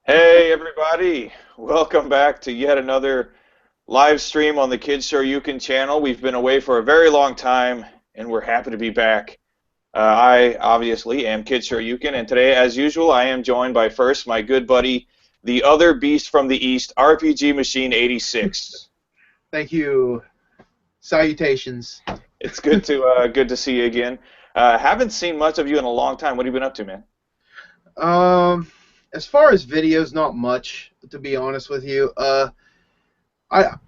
Hey everybody, welcome back to yet another live stream on the Kids Shoryuken channel. We've been away for a very long time and we're happy to be back. I obviously am Kid Shoryuken, and today, as usual, I am joined by first my good buddy, the other beast from the east, RPG Machine 86. Thank you. Salutations. It's good to see you again. Haven't seen much of you in a long time. What have you been up to, man? As far as videos, not much, to be honest with you. I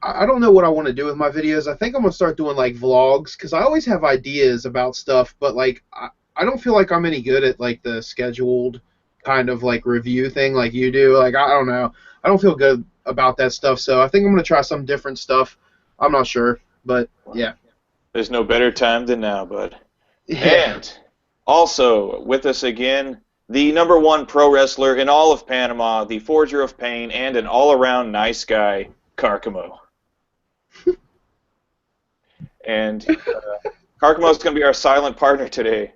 don't know what I want to do with my videos. I think I'm gonna start doing like vlogs because I always have ideas about stuff, but like I don't feel like I'm any good at like the scheduled kind of like review thing like you do. Like I don't know. I don't feel good about that stuff, so I think I'm gonna try some different stuff. I'm not sure, but yeah. There's no better time than now, bud. Yeah. And also with us again, the #1 pro wrestler in all of Panama, the forger of pain, and an all-around nice guy, Carcamo. And Carcamo is going to be our silent partner today,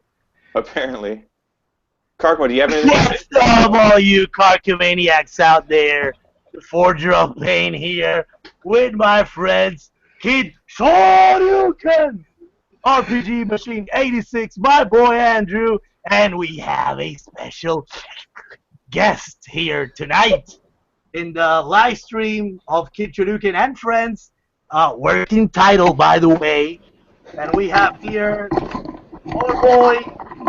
apparently. Carcamo, do you have anything to say? What's up, all you Carcomaniacs out there? The Forger of Pain here with my friends, Kid Shoryuken, RPG Machine 86, my boy Andrew, and we have a special guest here tonight in the live stream of Kid Shoryuken and Friends, working title, by the way. And we have here our boy,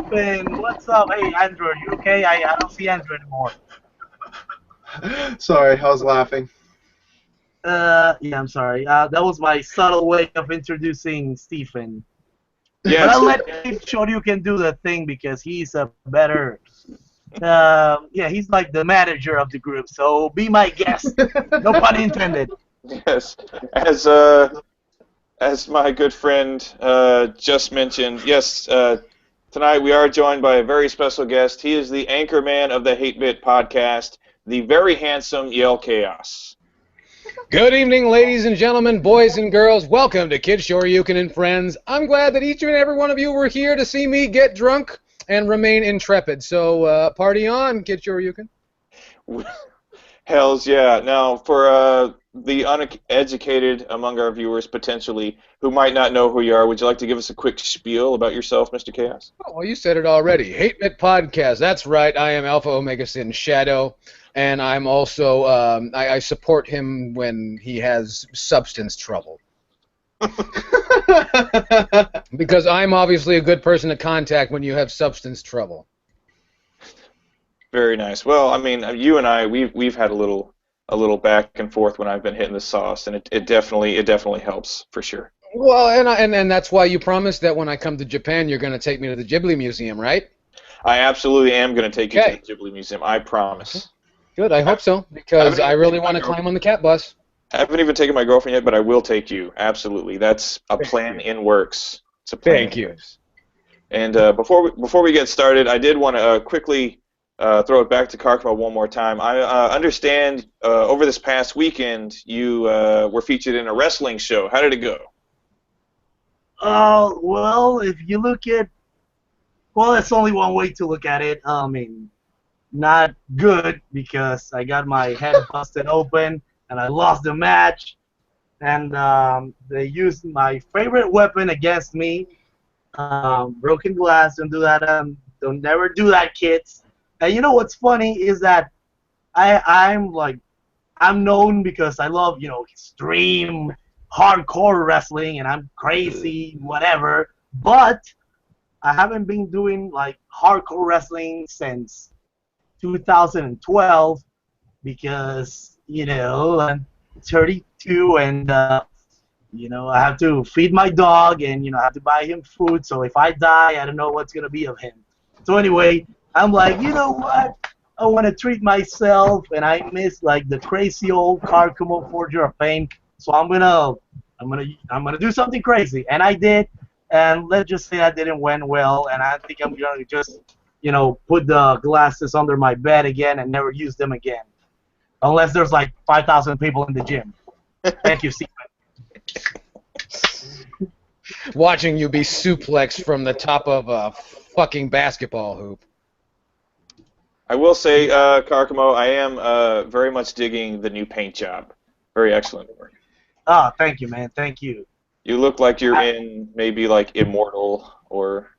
Stephen. What's up? Hey, Andrew, are you okay? I don't see Andrew anymore. Sorry, I was laughing. Yeah, I'm sorry. That was my subtle way of introducing Stephen. Yes. But I'll let Kid Shoryuken do the thing because he's a better... yeah, he's like the manager of the group, so be my guest. No pun intended. Yes. As my good friend just mentioned, yes, tonight we are joined by a very special guest. He is the anchor man of the Hate Bit podcast, the very handsome Yell Kaos. Good evening, ladies and gentlemen, boys and girls. Welcome to Kid Shoryuken and Friends. I'm glad that each and every one of you were here to see me get drunk and remain intrepid. So, party on, Kid Shoryuken. Hells yeah. Now, for the uneducated among our viewers, potentially, who might not know who you are, would you like to give us a quick spiel about yourself, Mr. Chaos? Oh, well, you said it already. Hate Bit Podcast. That's right. I am Alpha Omega Sin Shadow, and I'm also, I support him when he has substance trouble. Because I'm obviously a good person to contact when you have substance trouble. Very nice. Well, I mean, you and I, we've had a little back and forth when I've been hitting the sauce, and it definitely helps for sure. Well, and that's why you promised that when I come to Japan, you're going to take me to the Ghibli Museum, right? I absolutely am going to take you to the Ghibli Museum. I promise. Good. I hope so, because I really want to climb on the cat bus. I haven't even taken my girlfriend yet, but I will take you. Absolutely. That's a plan in works. It's a plan. Thank you. And before we get started, I did want to quickly throw it back to Carcamo one more time. I understand over this past weekend you were featured in a wrestling show. How did it go? Well, if you look at... Well, that's only one way to look at it. I mean, not good, because I got my head busted open, and I lost the match. And they used my favorite weapon against me. Broken glass. Don't do that. Don't never do that, kids. And you know what's funny is that I'm known because I love, extreme hardcore wrestling, and I'm crazy, whatever. But I haven't been doing like hardcore wrestling since 2012 because, I'm 32 and, I have to feed my dog and, I have to buy him food. So if I die, I don't know what's going to be of him. So anyway, I'm like, you know what? I want to treat myself, and I miss like the crazy old Carcamo Forger of Pain. So I'm gonna do something crazy, and I did. And let's just say I didn't went well, and I think I'm gonna just, put the glasses under my bed again and never use them again, unless there's like 5,000 people in the gym. Thank you, Stephen. Watching you be suplexed from the top of a fucking basketball hoop. I will say, Karkamo, I am very much digging the new paint job. Very excellent work. Oh, thank you, man. Thank you. You look like you're in maybe like Immortal or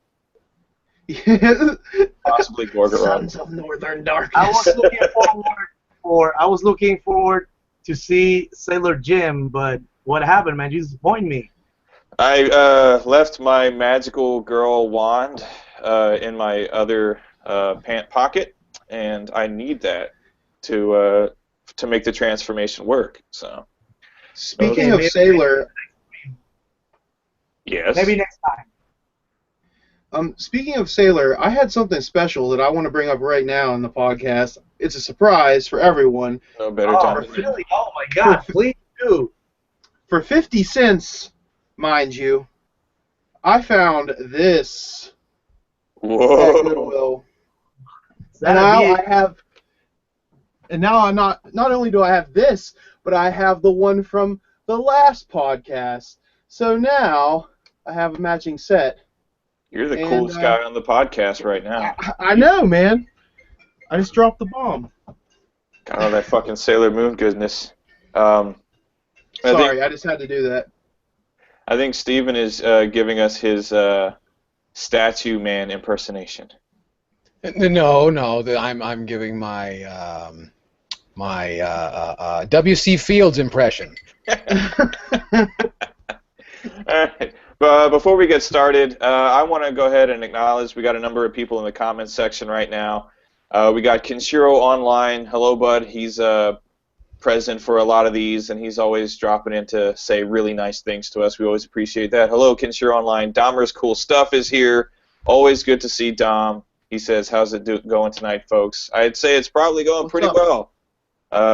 possibly Gorgoroth. Sons of Northern I Darkness. was looking forward to see Sailor Jim, but what happened, man? You disappointed me. I left my magical girl wand in my other pant pocket, and I need that to make the transformation work. So. Speaking Okay, of Sailor, Yes. Maybe next time. speaking of Sailor, I had something special that I want to bring up right now in the podcast. It's a surprise for everyone. No better Oh, time than now. really? Oh my God! Please do. For 50 cents, mind you, I found this at Whoa. Goodwill. Is that And a now VH? I have, and now I'm not only do I have this, but I have the one from the last podcast. So now I have a matching set. You're the And, coolest guy on the podcast right now. I know, man. I just dropped the bomb. Got all that fucking Sailor Moon goodness. Sorry, I just had to do that. I think Steven is giving us his Statue Man impersonation. No, I'm giving my W.C. Fields impression. All right. But before we get started, I want to go ahead and acknowledge we got a number of people in the comments section right now. We got Kenshiro online. Hello, bud. He's present for a lot of these, and he's always dropping in to say really nice things to us. We always appreciate that. Hello, Kenshiro online. Dahmer's Cool Stuff is here. Always good to see Dom. He says, how's it going tonight, folks? I'd say it's probably going pretty well.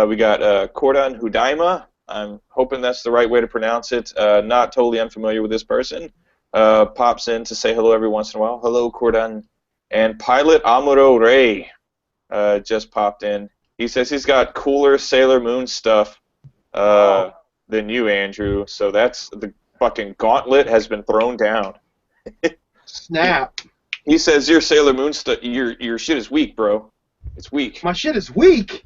We got Kordan Hudaima. I'm hoping that's the right way to pronounce it. Not totally unfamiliar with this person. Pops in to say hello every once in a while. Hello, Kordan. And Pilot Amuro Ray just popped in. He says he's got cooler Sailor Moon stuff than you, Andrew. So that's the fucking gauntlet has been thrown down. Snap. He says your Sailor Moon stuff, your shit is weak, bro. It's weak. My shit is weak.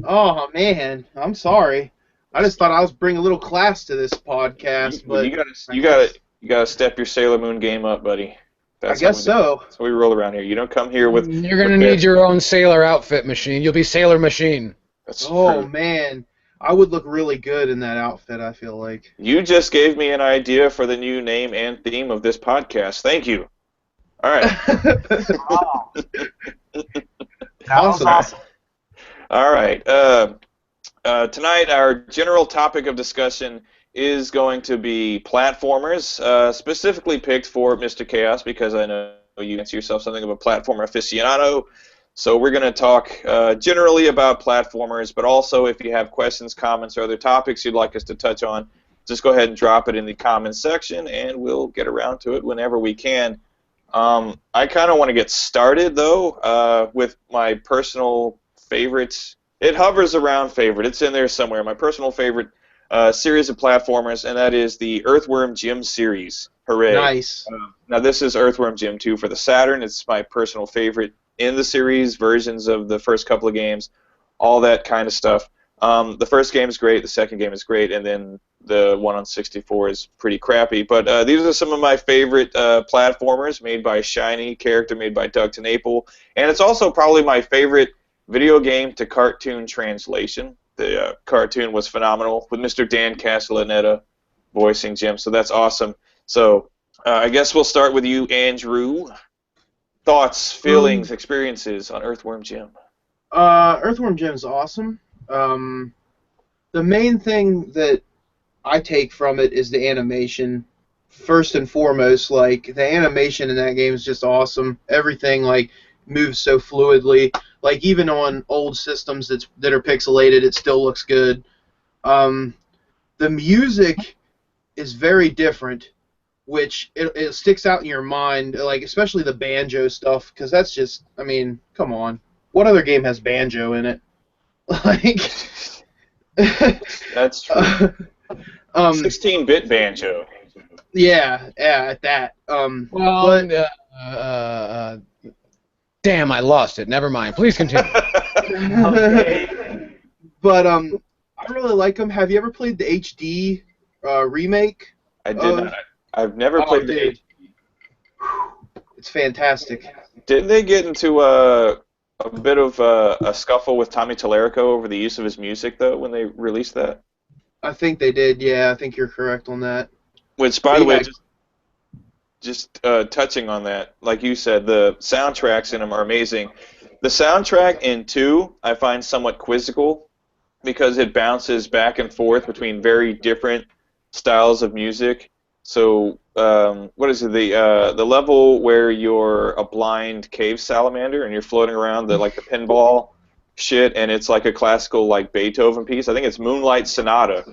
Oh man, I'm sorry. I just thought I was bringing a little class to this podcast, but you gotta step your Sailor Moon game up, buddy. I guess so. That's how we roll around here. You don't come here with. You're gonna need your own Sailor outfit machine. You'll be Sailor Machine. That's Oh true. man, I would look really good in that outfit. I feel like. You just gave me an idea for the new name and theme of this podcast. Thank you. All right. Wow. That was awesome. All right. Tonight, our general topic of discussion is going to be platformers, specifically picked for Mr. Kaos because I know you consider yourself something of a platformer aficionado. So we're going to talk generally about platformers, but also if you have questions, comments, or other topics you'd like us to touch on, just go ahead and drop it in the comments section, and we'll get around to it whenever we can. I kind of want to get started, though, with my personal favorites. It hovers around favorite. It's in there somewhere. My personal favorite series of platformers, and that is the Earthworm Jim series. Hooray. Nice. Now, this is Earthworm Jim 2 for the Saturn. It's my personal favorite in the series, versions of the first couple of games, all that kind of stuff. The first game is great, the second game is great, and then the one on 64 is pretty crappy. But these are some of my favorite platformers made by Shiny, character made by Doug TenNapel, and it's also probably my favorite video game to cartoon translation. The cartoon was phenomenal with Mr. Dan Castellaneta voicing Jim, so that's awesome. So I guess we'll start with you, Andrew. Thoughts, feelings, experiences on Earthworm Jim. Earthworm Jim is awesome. The main thing that I take from it is the animation. First and foremost, like the animation in that game is just awesome. Everything like moves so fluidly. Like even on old systems that are pixelated, it still looks good. The music is very different, which it sticks out in your mind. Like especially the banjo stuff, because that's just, I mean, come on, what other game has banjo in it? Like. That's true. 16-bit banjo. Yeah, at that. Well, Damn, I lost it. Never mind. Please continue. Okay. But I really like them. Have you ever played the HD remake? I did not. I've never played the dude. HD. It's fantastic. Didn't they get into a bit of a scuffle with Tommy Tallarico over the use of his music, though, when they released that? I think they did. Yeah, I think you're correct on that. Which, by the way, just touching on that, like you said, the soundtracks in them are amazing. The soundtrack in 2 I find somewhat quizzical because it bounces back and forth between very different styles of music. So, what is it? The level where you're a blind cave salamander and you're floating around the pinball shit, and it's like a classical Beethoven piece. I think it's Moonlight Sonata.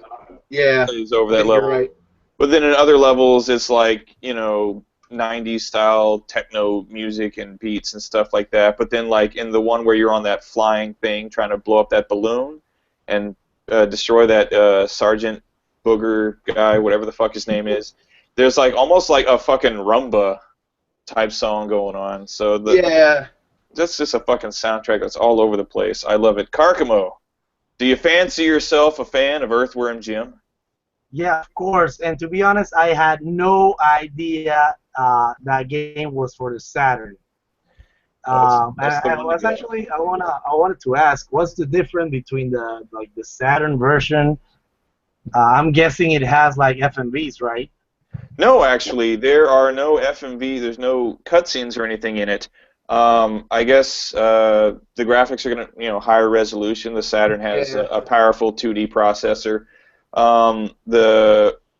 Yeah. Plays over that I think level. you're right. But then in other levels, it's 90s style techno music and beats and stuff like that. But then in the one where you're on that flying thing trying to blow up that balloon and destroy that Sergeant Booger guy, whatever the fuck his name is, there's almost like a fucking rumba type song going on. So that's just a fucking soundtrack that's all over the place. I love it. Carcamo, do you fancy yourself a fan of Earthworm Jim? Yeah, of course. And to be honest, I had no idea that game was for the Saturn. I wanted to ask, what's the difference between the Saturn version? I'm guessing it has FMVs, right? No, actually, there are no FMV. There's no cutscenes or anything in it. I guess the graphics are gonna, higher resolution. The Saturn has a powerful 2D processor.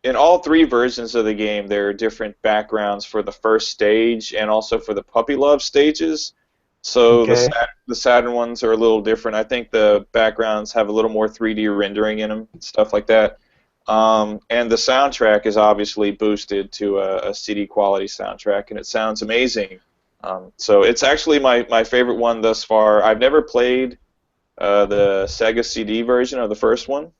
In all 3 versions of the game, there are different backgrounds for the first stage and also for the puppy love stages. So the Saturn ones are a little different. I think the backgrounds have a little more 3D rendering in them, stuff like that. And the soundtrack is obviously boosted to a CD quality soundtrack, and it sounds amazing. So it's actually my favorite one thus far. I've never played the Sega CD version of the first one,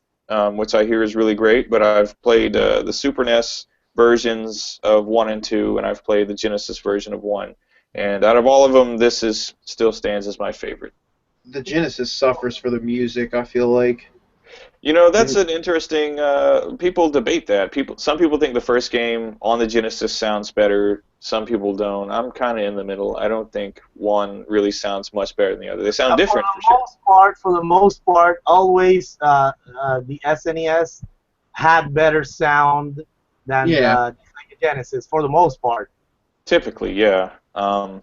which I hear is really great, but I've played the Super NES versions of 1 and 2, and I've played the Genesis version of 1. And out of all of them, this still stands as my favorite. The Genesis suffers for the music, I feel like. That's an interesting. People debate that. Some people think the first game on the Genesis sounds better. Some people don't. I'm kind of in the middle. I don't think one really sounds much better than the other. They sound different for sure. For the most part, always the SNES had better sound than the Genesis. For the most part. Typically, yeah. I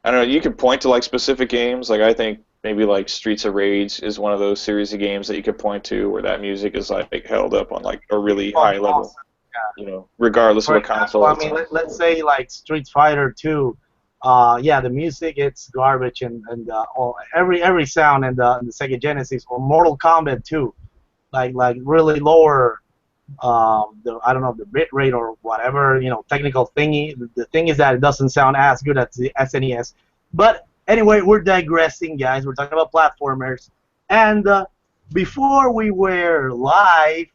don't know. You could point to specific games. I think maybe Streets of Rage is one of those series of games that you could point to where that music is held up on a really high level. Yeah. Regardless of what console. I mean, let's say Street Fighter 2. The music it's garbage and every sound in the Sega Genesis, or Mortal Kombat 2, really lower. I don't know, the bit rate or whatever, technical thingy. The thing is that it doesn't sound as good as the SNES. But anyway, we're digressing, guys. We're talking about platformers. And before we were live,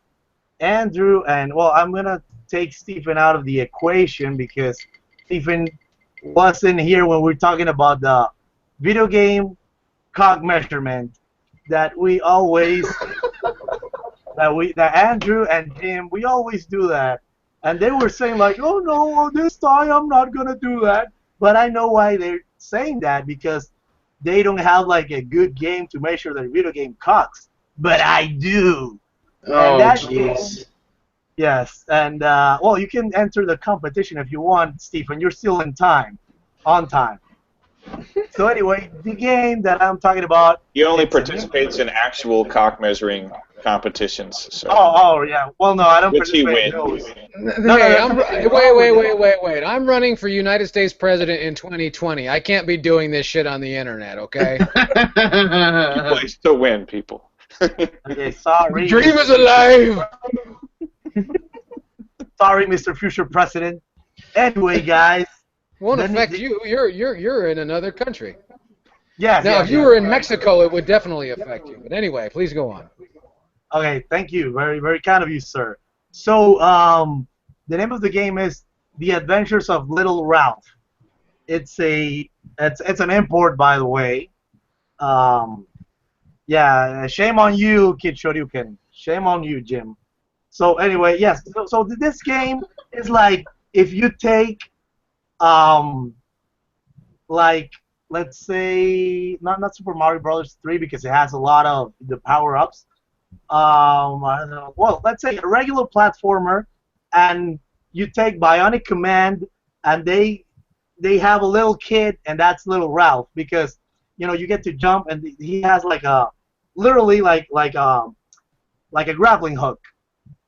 Andrew and, I'm going to take Stephen out of the equation because Stephen wasn't here when we were talking about the video game cog measurement that we always... that Andrew and Jim, we always do that. And they were saying oh no, this time I'm not going to do that. But I know why they're saying that, because they don't have a good game to measure their video game cogs. But I do. Oh, jeez. Yes, and you can enter the competition if you want, Stephen. You're still on time. So anyway, the game that I'm talking about... He only participates in actual cock measuring competitions. So. Oh, yeah. Well, no, I don't Which he participate wins. in those. Wait. I'm running for United States President in 2020. I can't be doing this shit on the internet, okay? You play to win, people. Okay, sorry. The dream is alive! Sorry, Mr. Future President. Anyway, guys... Won't affect you. You're in another country. Yes. Now, if you were in Mexico, it would definitely affect you. But anyway, please go on. Okay, thank you. Very, very kind of you, sir. So, the name of the game is The Adventures of Little Ralph. It's a It's an import, by the way. Um, yeah, shame on you, Kid Shoryuken. Shame on you, Jim. So anyway, yes. So this game is like if you take um like let's say not Super Mario Brothers 3 because it has a lot of the power ups. I don't know. Well, let's say a regular platformer, and you take Bionic Command, and they have a little kid, and that's little Ralph because you get to jump, and he has like a literally like a grappling hook,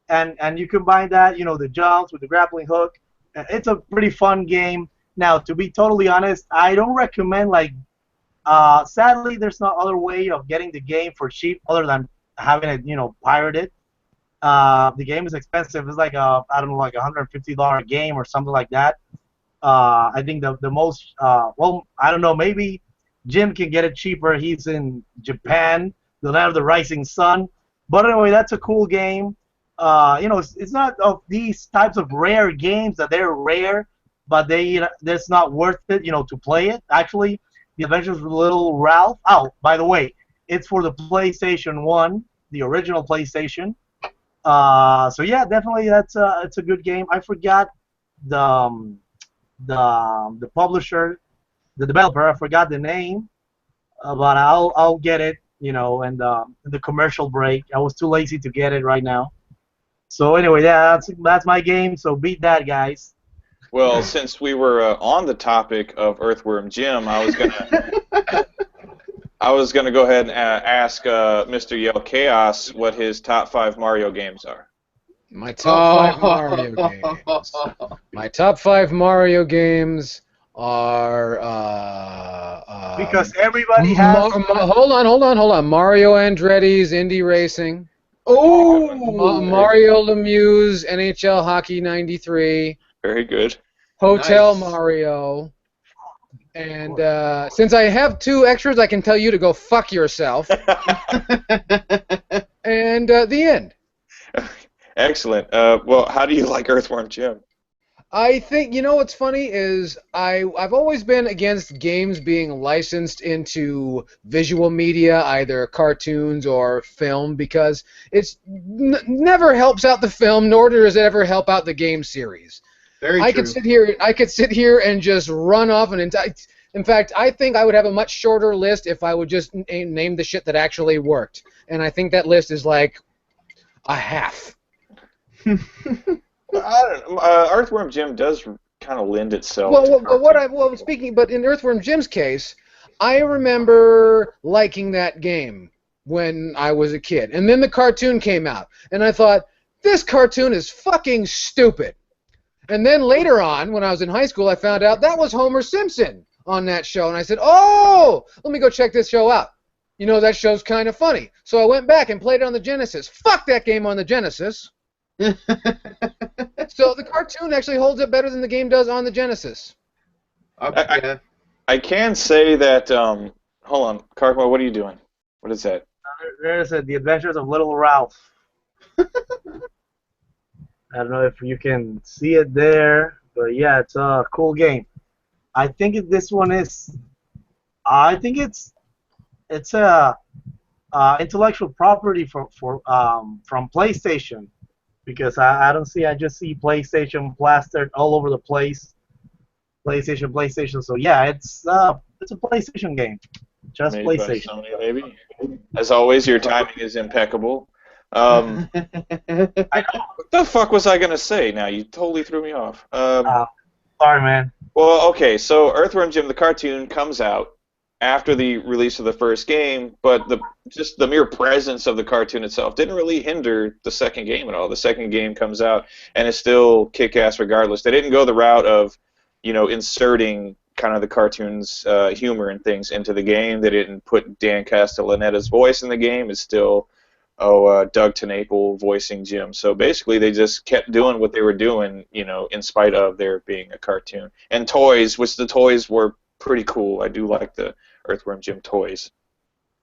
and you combine that the jumps with the grappling hook. It's a pretty fun game. Now, to be totally honest, I don't recommend sadly, there's no other way of getting the game for cheap other than having it, pirated. The game is expensive. It's like I don't know, like $150 game or something like that. I think the most well, I don't know, maybe Jim can get it cheaper. He's in Japan, the land of the rising sun. But anyway, that's a cool game. It's not of these types of rare games that they're rare, but that's not worth it, to play it. Actually, The Adventures of Little Ralph. Oh, by the way, it's for the PlayStation 1, the original PlayStation. So yeah, definitely it's a good game. I forgot the publisher, the developer. I forgot the name, but I'll get it, and in the commercial break. I was too lazy to get it right now. So anyway, yeah, that's my game. So beat that, guys. Well, since we were on the topic of Earthworm Jim, I was gonna go ahead and ask Mr. Yell Chaos what his top 5 Mario games are. My top 5 Mario games. My top 5 Mario games are Because everybody has. hold on. Mario Andretti's Indie Racing. Oh, Mario Lemieux's NHL Hockey '93. Very good. Hotel Nice. Mario. And since I have 2 extras, I can tell you to go fuck yourself. And the end. Excellent. Well, how do you like Earthworm Jim? I think, what's funny is I've always been against games being licensed into visual media, either cartoons or film, because it's never helps out the film, nor does it ever help out the game series. Very I true. could sit here and just run off an entire. In fact, I think I would have a much shorter list if I would just name the shit that actually worked, and I think that list is like a half. I don't know. Earthworm Jim does kind of lend itself. But in Earthworm Jim's case, I remember liking that game when I was a kid, and then the cartoon came out, and I thought this cartoon is fucking stupid. And then later on, when I was in high school, I found out that was Homer Simpson on that show, and I said, "Oh, let me go check this show out. That show's kind of funny." So I went back and played it on the Genesis. Fuck that game on the Genesis. So the cartoon actually holds up better than the game does on the Genesis. Yeah. I can say that. Hold on, Karkma, what are you doing? What is that? There's The Adventures of Little Ralph. I don't know if you can see it there, but yeah, it's a cool game. I think this one is. I think it's a intellectual property from PlayStation. Because I don't see, I just see PlayStation plastered all over the place. PlayStation. So yeah, it's a PlayStation game, just Made PlayStation. by Sony, maybe. As always, your timing is impeccable. What the fuck was I gonna say? Now you totally threw me off. Sorry, man. Well, okay, so Earthworm Jim the cartoon comes out after the release of the first game, but just the mere presence of the cartoon itself didn't really hinder the second game at all. The second game comes out and is still kick-ass regardless. They didn't go the route of, inserting kind of the cartoon's humor and things into the game. They didn't put Dan Castellaneta's voice in the game. It's still Doug TenNapel voicing Jim. So basically, they just kept doing what they were doing, in spite of there being a cartoon. And toys, which the toys were pretty cool. I do like the Earthworm Jim toys.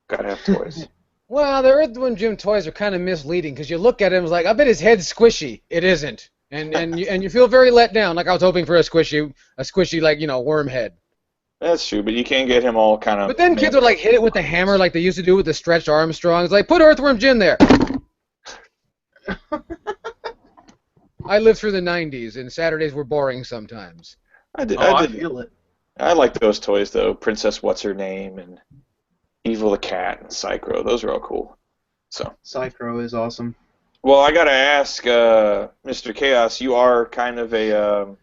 Gotta have toys. Well, the Earthworm Jim toys are kind of misleading because you look at him, it's like, I bet his head's squishy. It isn't, and you feel very let down. Like I was hoping for a squishy like worm head. That's true, but you can't get him all kind of. But then kids would like hit it with the hammer like they used to do with the stretched Armstrongs. Like, put Earthworm Jim there. I lived through the 90s, and Saturdays were boring sometimes. I feel it. I like those toys, though. Princess What's-Her-Name and Evil the Cat and Psycho. Those are all cool. So. Psycho is awesome. Well, I got to ask, Mr. Chaos, you are kind of a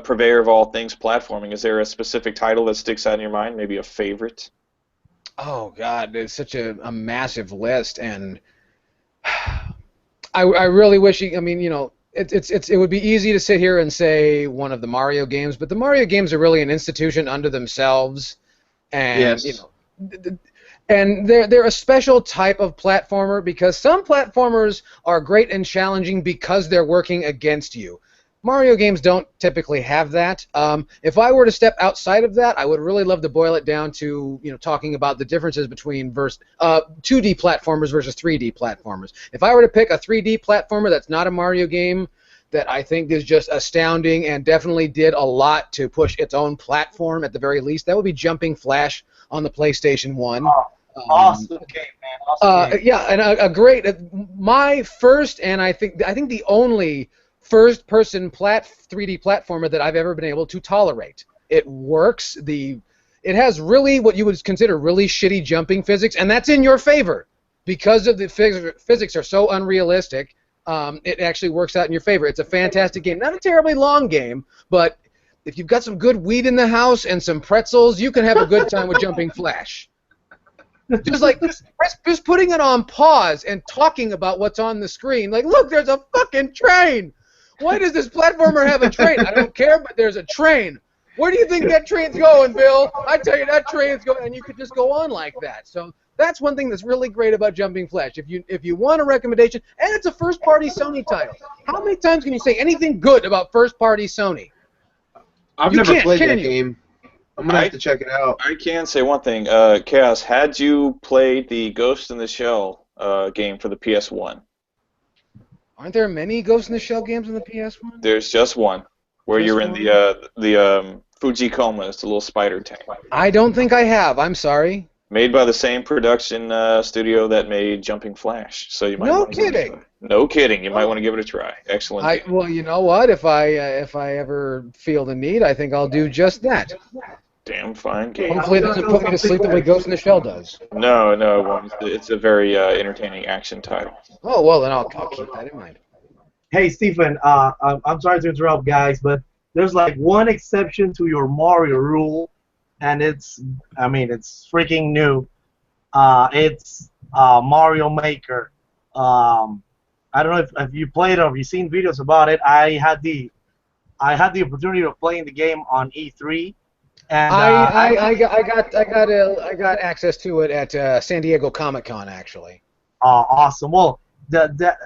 purveyor of all things platforming. Is there a specific title that sticks out in your mind, maybe a favorite? Oh, God, it's such a massive list, and I really wish, I mean, you know, it would be easy to sit here and say one of the Mario games, but the Mario games are really an institution unto themselves, and yes. You know, and they're a special type of platformer because some platformers are great and challenging because they're working against you. Mario games don't typically have that. If I were to step outside of that, I would really love to boil it down to, you know, talking about the differences between 2D platformers versus 3D platformers. If I were to pick a 3D platformer that's not a Mario game that I think is just astounding and definitely did a lot to push its own platform at the very least, that would be Jumping Flash on the PlayStation 1. Awesome game, man. Awesome game. Yeah, and a great, my first and I think the only first-person 3D platformer that I've ever been able to tolerate. It works. It has really what you would consider really shitty jumping physics, and that's in your favor because of the physics are so unrealistic. It actually works out in your favor. It's a fantastic game. Not a terribly long game, but if you've got some good weed in the house and some pretzels, you can have a good time with Jumping Flash. Just putting it on pause and talking about what's on the screen. Like, look, there's a fucking train. Why does this platformer have a train? I don't care, but there's a train. Where do you think that train's going, Bill? I tell you, that train's going, and you could just go on like that. So that's one thing that's really great about Jumping Flash. If you want a recommendation, and it's a first-party Sony title. How many times can you say anything good about first-party Sony? I've never played that game. I'm going to have to check it out. I can say one thing. Chaos, had you played the Ghost in the Shell game for the PS1? Aren't there many Ghost in the Shell games on the PS1? There's just one, where you're in the Fujikoma. It's a little spider tank. I don't think I have. I'm sorry. Made by the same production studio that made Jumping Flash. So you might no kidding. No kidding. You might want to give it a try. Excellent. Well, you know what? If I ever feel the need, I think I'll do just that. Damn fine game. Hopefully it doesn't put me to sleep the way Ghost in the Shell does. No, it won't. It's a very entertaining action title. Oh, well, then I'll keep that in mind. Hey, Stephen, I'm sorry to interrupt, guys, but there's like one exception to your Mario rule, and it's freaking new. It's Mario Maker. I don't know if you played or if you've seen videos about it. I had the opportunity of playing the game on E3. And I got access to it at San Diego Comic-Con, actually. Awesome. Well,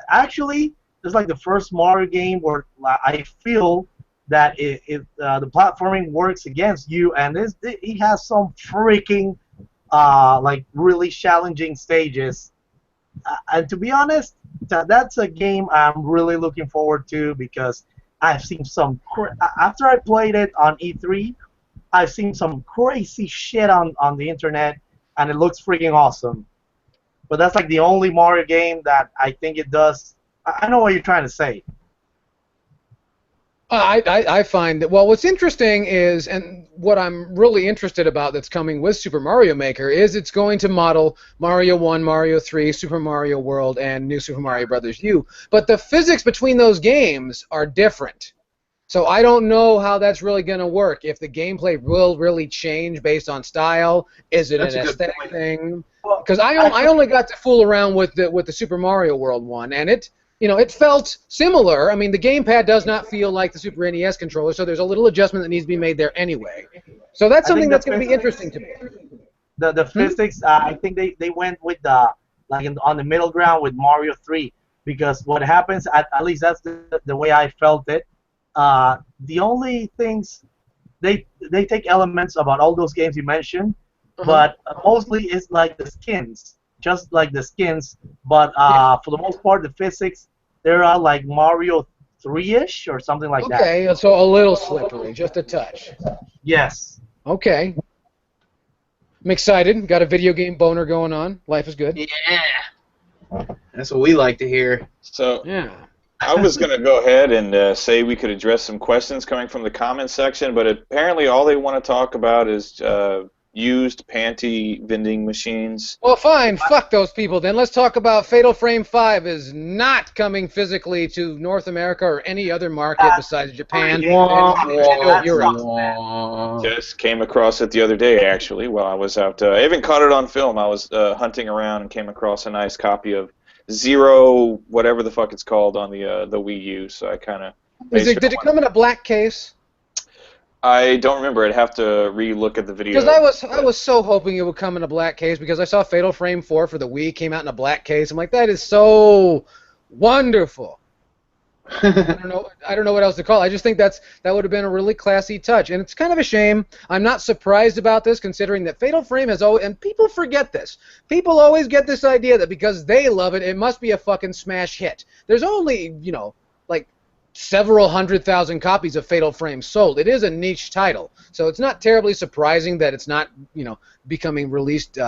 actually, it's like the first Mario game where I feel that the platforming works against you, and he has some freaking like really challenging stages. And to be honest, that's a game I'm really looking forward to because I've seen after I played it on E3. I've seen some crazy shit on the internet, and it looks freaking awesome. But that's like the only Mario game that I think it does. I know what you're trying to say. I find that, well, what's interesting is, and what I'm really interested about that's coming with Super Mario Maker is it's going to model Mario 1, Mario 3, Super Mario World, and New Super Mario Bros. U. But the physics between those games are different. So I don't know how that's really going to work. If the gameplay will really change based on style, is it an aesthetic thing? Because I only got to fool around with the Super Mario World one, and it felt similar. I mean, the gamepad does not feel like the Super NES controller, so there's a little adjustment that needs to be made there anyway. So that's something that's going to be interesting to me. The physics, I think they went with on the middle ground with Mario 3, because what happens, at least that's the way I felt it. The only things they take elements about all those games you mentioned, but mostly it's like the skins, just like the skins. But for the most part, the physics they're like Mario 3-ish or something like that. Okay, so a little slippery, just a touch. Yes. Okay. I'm excited. Got a video game boner going on. Life is good. Yeah. That's what we like to hear. So Yeah. I was going to go ahead and say we could address some questions coming from the comment section, but apparently all they want to talk about is used panty vending machines. Well, fine. Fuck those people then. Let's talk about Fatal Frame 5 is not coming physically to North America or any other market besides Japan and Europe. Just came across it the other day, actually, while I was out. I even caught it on film. I was hunting around and came across a nice copy of Zero, whatever the fuck it's called, on the Wii U. So I kind of. Did it come in a black case? I don't remember. I'd have to re-look at the video. Because I was so hoping it would come in a black case because I saw Fatal Frame 4 for the Wii came out in a black case. I'm like, that is so wonderful. I don't know what else to call it. I just think that would have been a really classy touch, and it's kind of a shame. I'm not surprised about this, considering that Fatal Frame has always, and people forget this. People always get this idea that because they love it, it must be a fucking smash hit. There's only, like several 100,000 copies of Fatal Frame sold. It is a niche title, so it's not terribly surprising that it's not, becoming released.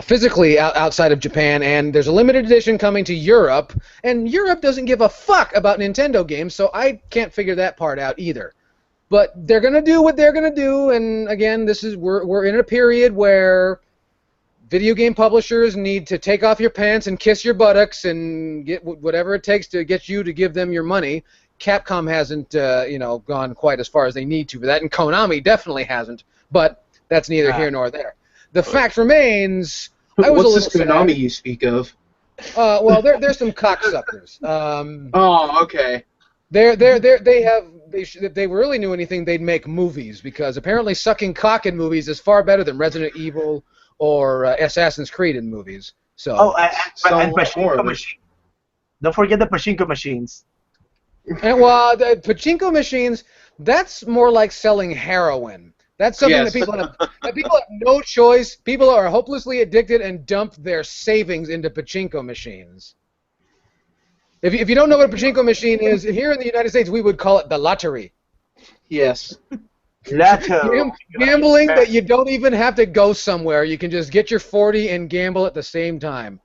Physically outside of Japan, and there's a limited edition coming to Europe, and Europe doesn't give a fuck about Nintendo games, so I can't figure that part out either. But they're gonna do what they're gonna do, and again, we're in a period where video game publishers need to take off your pants and kiss your buttocks and get whatever it takes to get you to give them your money. Capcom hasn't, gone quite as far as they need to for that, and Konami definitely hasn't. But that's neither here nor there. The fact remains, I was What's a little this Konami you speak of? Well, there's some cocksuckers. Oh, okay. They if they really knew anything, they'd make movies, because apparently sucking cock in movies is far better than Resident Evil or Assassin's Creed in movies. So. And pachinko machines. Don't forget the pachinko machines. And the pachinko machines, that's more like selling heroin. That's something that people have no choice. People are hopelessly addicted and dump their savings into pachinko machines. If you don't know what a pachinko machine is, here in the United States we would call it the lottery. Yes. Gambling that you don't even have to go somewhere. You can just get your 40 and gamble at the same time.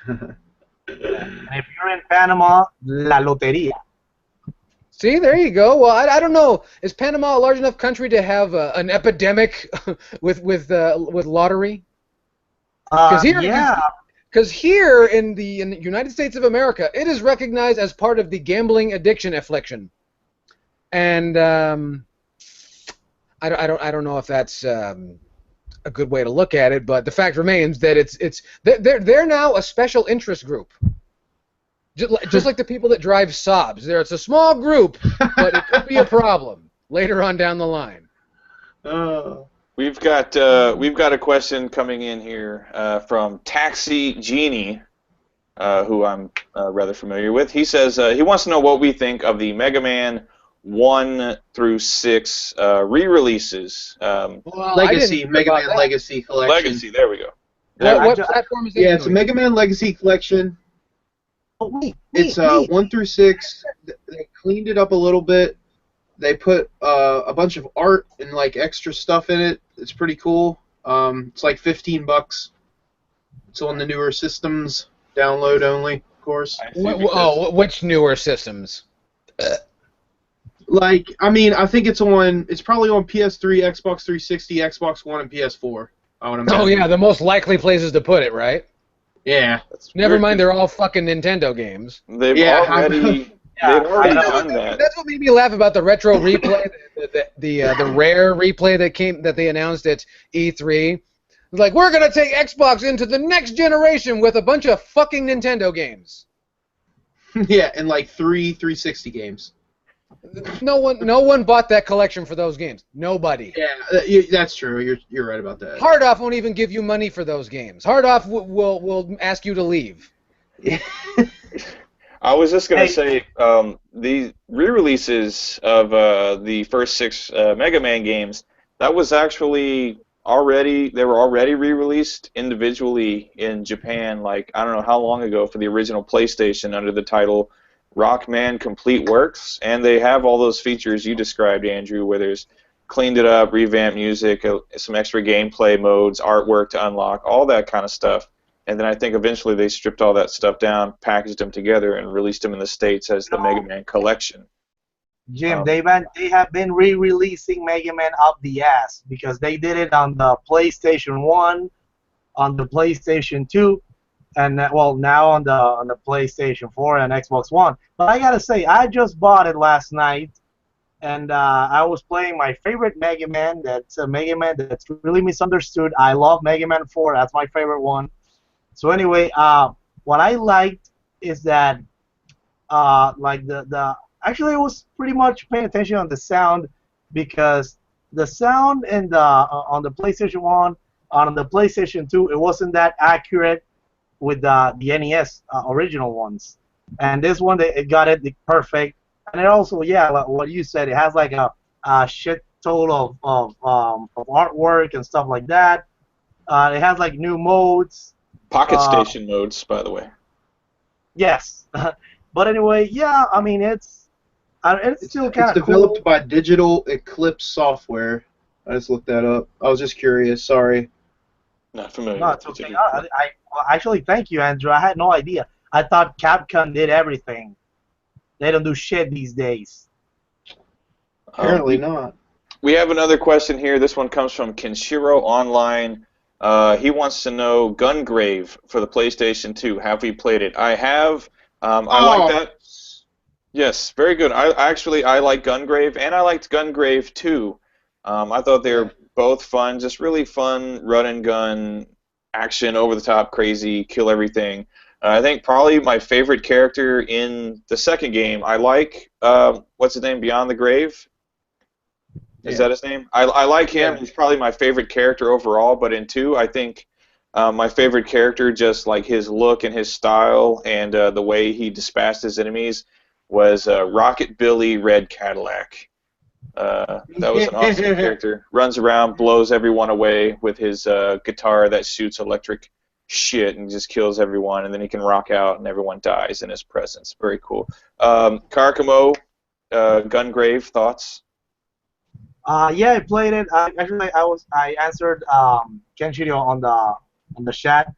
And if you're in Panama, la loteria. See, there you go. Well, I don't know. Is Panama a large enough country to have an epidemic with lottery? Because here in the United States of America, it is recognized as part of the gambling addiction affliction, and I don't know if that's a good way to look at it, but the fact remains that they're now a special interest group. Just like the people that drive Saabs. It's a small group, but it could be a problem later on down the line. We've got a question coming in here from Taxi Genie, who I'm rather familiar with. He says he wants to know what we think of the Mega Man 1 through 6 re-releases. Legacy, Mega Man Legacy Collection. Legacy, there we go. What platform is it? Yeah, it's a Mega Man Legacy Collection. It's 1 through 6. They cleaned it up a little bit. They put a bunch of art and like extra stuff in it. It's pretty cool. It's like $15. It's on the newer systems. Download only, of course. Which newer systems? I think it's probably on PS3, Xbox 360, Xbox One, and PS4. I would imagine. Oh yeah, the most likely places to put it, right? Yeah. Never mind, they're all fucking Nintendo games. They've already done that. That's what made me laugh about the retro replay, the rare replay that they announced at E3. It's like, we're gonna take Xbox into the next generation with a bunch of fucking Nintendo games. Yeah, and like 360 games. No one bought that collection for those games. Nobody. Yeah, that's true. You're right about that. Hard Off won't even give you money for those games. Hard Off will ask you to leave. I was just going to say, the re-releases of the first 6 Mega Man games, that was actually they were already re-released individually in Japan, like, I don't know how long ago, for the original PlayStation under the title Rockman Complete Works, and they have all those features you described, Andrew, where there's cleaned it up, revamped music, some extra gameplay modes, artwork to unlock, all that kind of stuff. And then I think eventually they stripped all that stuff down, packaged them together, and released them in the States as the Mega Man Collection. Jim, they have been re-releasing Mega Man up the ass because they did it on the PlayStation 1, on the PlayStation 2, and well, now on the PlayStation 4 and Xbox One. But I gotta say, I just bought it last night, and I was playing my favorite Mega Man. That's a Mega Man that's really misunderstood. I love Mega Man 4. That's my favorite one. So anyway, what I liked is that like actually I was pretty much paying attention on the sound because the sound in the on the PlayStation 1, on the PlayStation 2, it wasn't that accurate with the NES original ones. And this one, it got it perfect. And it also, yeah, like what you said, it has like a shit total of artwork and stuff like that. It has like new modes. Pocket Station modes, by the way. Yes. But anyway, yeah, I mean, it's still kind of It's developed by Digital Eclipse Software. I just looked that up. I was just curious. Sorry. Not familiar. No, it's okay. Well, actually, thank you, Andrew. I had no idea. I thought Capcom did everything. They don't do shit these days. Apparently not. We have another question here. This one comes from Kenshiro Online. He wants to know Gungrave for the PlayStation 2. Have we played it? I have. I like that. Yes, very good. I like Gungrave, and I liked Gungrave 2. I thought they were both fun, just really fun run and gun action, over the top, crazy, kill everything. I think probably my favorite character in the second game, I like, what's his name, Beyond the Grave? Is that his name? I like him. He's probably my favorite character overall, but in 2, I think my favorite character, just like his look and his style and the way he dispatched his enemies, was Rocket Billy Red Cadillac. That was an awesome character. Runs around, blows everyone away with his guitar that shoots electric shit and just kills everyone, and then he can rock out and everyone dies in his presence. Very cool. Karkamo, Gungrave, thoughts? Yeah, I played it. Actually, I answered Kenshiro on the chat.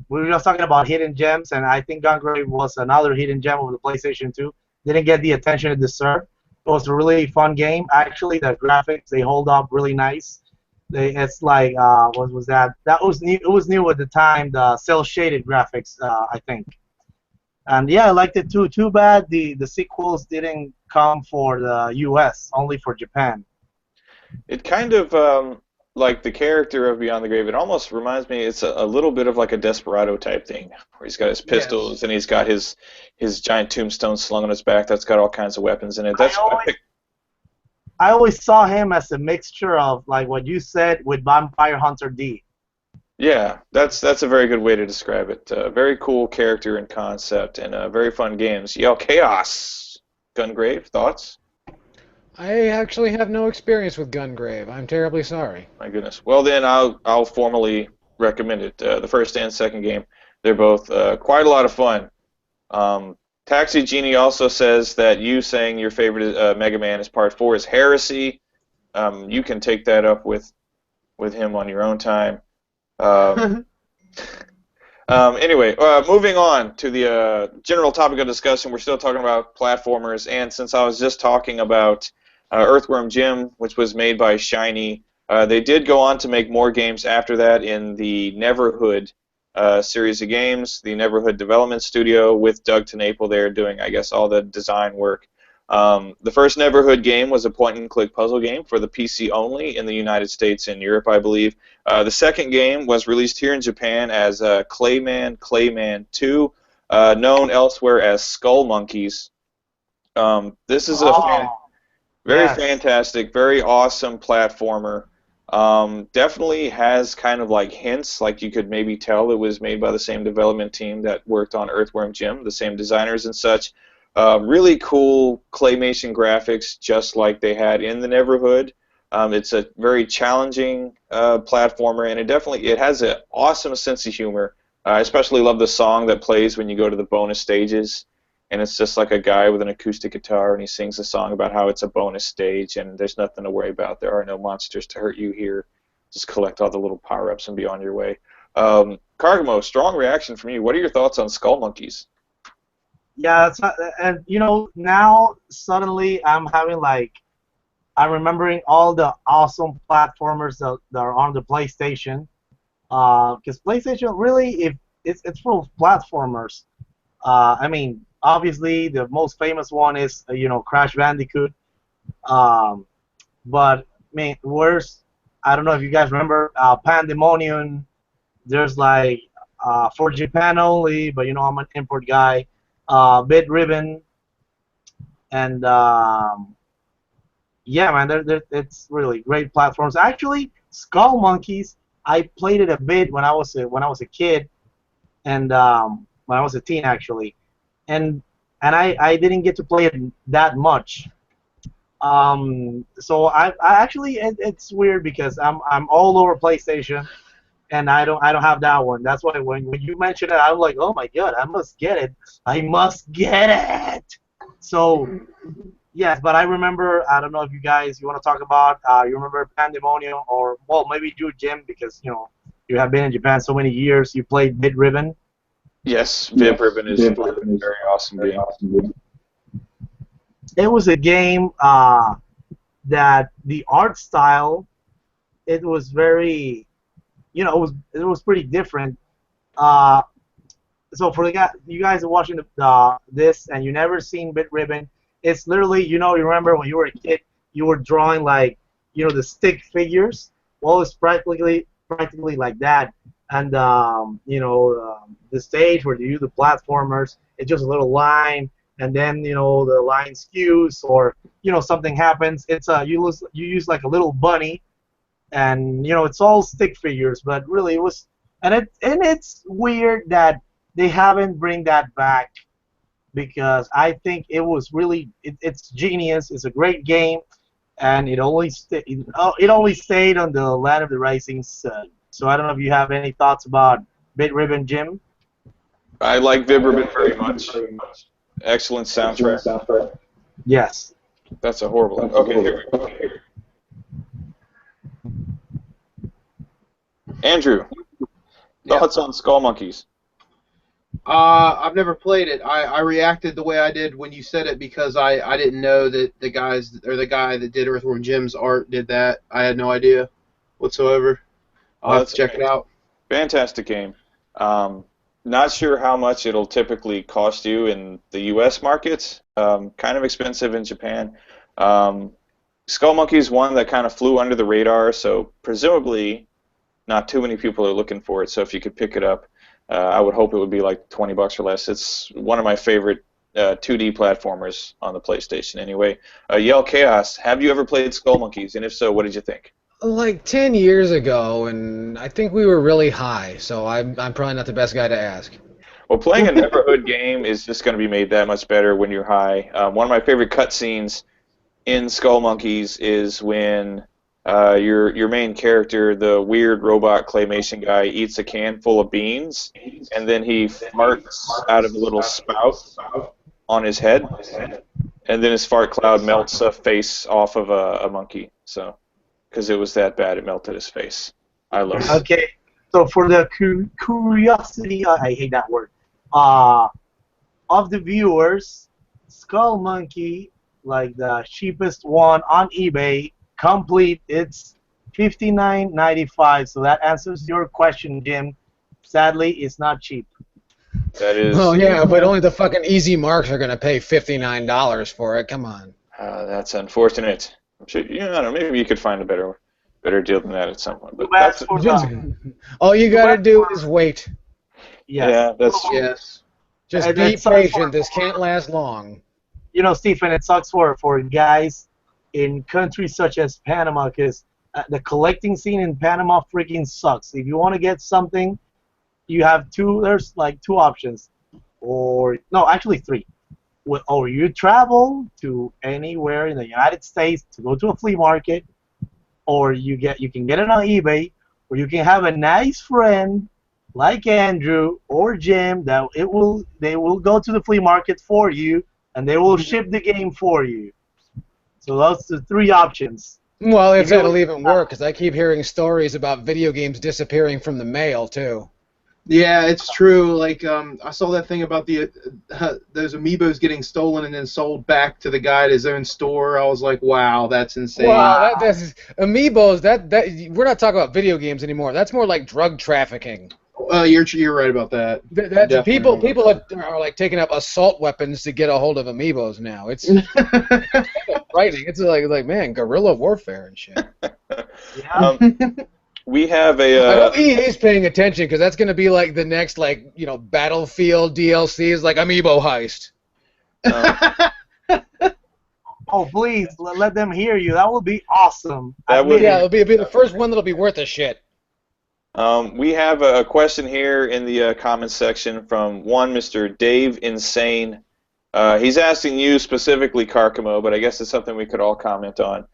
We were just talking about hidden gems, and I think Gungrave was another hidden gem of the PlayStation 2. Didn't get the attention it deserved. It was a really fun game. Actually, the graphics, they hold up really nice. It's like what was that? That was new. It was new at the time. The cel shaded graphics, I think. And yeah, I liked it too. Too bad the sequels didn't come for the U.S. Only for Japan. It kind of like the character of Beyond the Grave. It almost reminds me. It's a little bit of like a Desperado type thing, where he's got his pistols and he's got his giant tombstone slung on his back. That's got all kinds of weapons in it. I always saw him as a mixture of like what you said with Vampire Hunter D. Yeah, that's a very good way to describe it. Very cool character and concept, and very fun games. Yo, Kaos, Gungrave, thoughts? I actually have no experience with Gungrave. I'm terribly sorry. My goodness. Well, then I'll formally recommend it. The first and second game, they're both quite a lot of fun. Taxi Genie also says that you saying your favorite Mega Man is Part 4 is heresy. You can take that up with him on your own time. Anyway, moving on to the general topic of discussion. We're still talking about platformers, and since I was just talking about Earthworm Jim, which was made by Shiny, they did go on to make more games after that in the Neverhood series of games, the Neverhood Development Studio, with Doug TenNapel there doing, I guess, all the design work. The first Neverhood game was a point-and-click puzzle game for the PC only in the United States and Europe, I believe. The second game was released here in Japan as Clayman 2, known elsewhere as Skull Monkeys. This is a very fantastic, very awesome platformer. Definitely has kind of like hints, like you could maybe tell it was made by the same development team that worked on Earthworm Jim, the same designers and such. Really cool claymation graphics, just like they had in the Neverhood. It's a very challenging platformer, and it has an awesome sense of humor. I especially love the song that plays when you go to the bonus stages. and it's just like a guy with an acoustic guitar, and he sings a song about how it's a bonus stage, and there's nothing to worry about. There are no monsters to hurt you here. Just collect all the little power-ups and be on your way. Cargamo, strong reaction from you. What are your thoughts on Skull Monkeys? Yeah, it's not, and you know, now suddenly I'm remembering all the awesome platformers that are on the PlayStation. Because PlayStation really, if it's full of platformers. I mean, obviously the most famous one is Crash Bandicoot. But I mean, I don't know if you guys remember Pandemonium. There's like for Japan only, but I'm an import guy. Bit Ribbon, and yeah, man, it's really great platforms. Actually, Skull Monkeys, I played it a bit when I was a kid, and when I was a teen actually, and I didn't get to play it that much. So I actually it's weird because I'm all over PlayStation, and I don't have that one. That's why when you mentioned it, I'm like, oh my god, I must get it. I must get it. So yes, but I remember. I don't know if you want to talk about. You remember Pandemonium, or well, maybe you, Jim, because you have been in Japan so many years. You played Bit Ribbon. Yes, Vib Ribbon is a very awesome game. It was a game that the art style, it was very, it was pretty different. So for you guys are watching this and you never seen Bit Ribbon, it's literally, you remember when you were a kid, you were drawing like, the stick figures. Well, it's practically like that. And the stage where you do the platformers, it's just a little line, and then the line skews, or something happens. It's you use like a little bunny, and it's all stick figures, but really it was, and it's weird that they haven't bring that back, because I think it was really it's genius. It's a great game, and it only stayed on the Land of the Rising Sun. So I don't know if you have any thoughts about Bit Ribbon, Jim. I like Vib Ribbon very much. Excellent soundtrack. Yes. That's a horrible. Okay, here we go. Andrew, thoughts on Skull Monkeys? I've never played it. I reacted the way I did when you said it because I didn't know that the guy that did Earthworm Jim's art did that. I had no idea whatsoever. I'll have to check it out. Fantastic game. Not sure how much it'll typically cost you in the U.S. markets. Kind of expensive in Japan. Skull Monkeys one that kind of flew under the radar, so presumably not too many people are looking for it. So if you could pick it up, I would hope it would be like $20 or less. It's one of my favorite 2D platformers on the PlayStation. Anyway, Yell Chaos, have you ever played Skull Monkeys? And if so, what did you think? Like 10 years ago, and I think we were really high, so I'm probably not the best guy to ask. Well, playing a neighborhood game is just going to be made that much better when you're high. One of my favorite cutscenes in Skull Monkeys is when your main character, the weird robot claymation guy, eats a can full of beans, and then he farts out of a little spout on his head, and then his fart cloud melts a face off of a monkey. So, because it was that bad, it melted his face. I love it. Okay, so for the curiosity, I hate that word, of the viewers, Skull Monkey, like the cheapest one on eBay, complete, it's $59.95. So that answers your question, Jim. Sadly, it's not cheap. That is. Oh yeah, but only the fucking easy marks are gonna pay $59 for it. Come on. That's unfortunate. I'm sure, I don't know, maybe you could find a better deal than that at some point. But That's that's, for All you gotta do is wait. yes. yeah, that's Yes. Just And be it sucks patient. This can't last long. Stephen, it sucks for guys in countries such as Panama, because the collecting scene in Panama freaking sucks. If you want to get something, you have there's like two options, or no, actually three. Or you travel to anywhere in the United States to go to a flea market, or you can get it on eBay, or you can have a nice friend like Andrew or Jim, that they will go to the flea market for you, and they will ship the game for you. So that's the three options. Well, if You know that'll what- even work, because I keep hearing stories about video games disappearing from the mail, too. Yeah, it's true. Like, I saw that thing about the those amiibos getting stolen and then sold back to the guy at his own store. I was like, wow, that's insane. Well, that's amiibos. That we're not talking about video games anymore. That's more like drug trafficking. You're right about that. That's Definitely. people are like taking up assault weapons to get a hold of amiibos now. It's frightening. It's like man, guerrilla warfare and shit. Yeah. We have I a. hope EA's paying attention because that's going to be like the next Battlefield DLCs like amiibo heist. Oh, please let them hear you. That would be awesome. That would- Yeah, it'll be the first one that'll be worth a shit. We have a question here in the comments section from one Mr. Dave Insane. He's asking you specifically, Carcamo, but I guess it's something we could all comment on.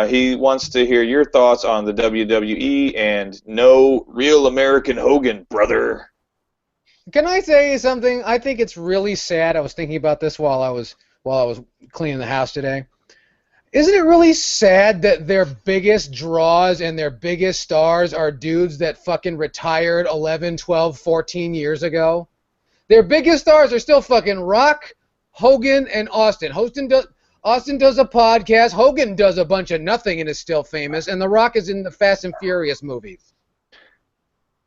He wants to hear your thoughts on the WWE and no real American Hogan, brother. Can I say something? I think it's really sad. I was thinking about this while I was cleaning the house today. Isn't it really sad that their biggest draws and their biggest stars are dudes that fucking retired 11, 12, 14 years ago? Their biggest stars are still fucking Rock, Hogan, and Austin. Austin does a podcast. Hogan does a bunch of nothing and is still famous. And The Rock is in the Fast and Furious movies.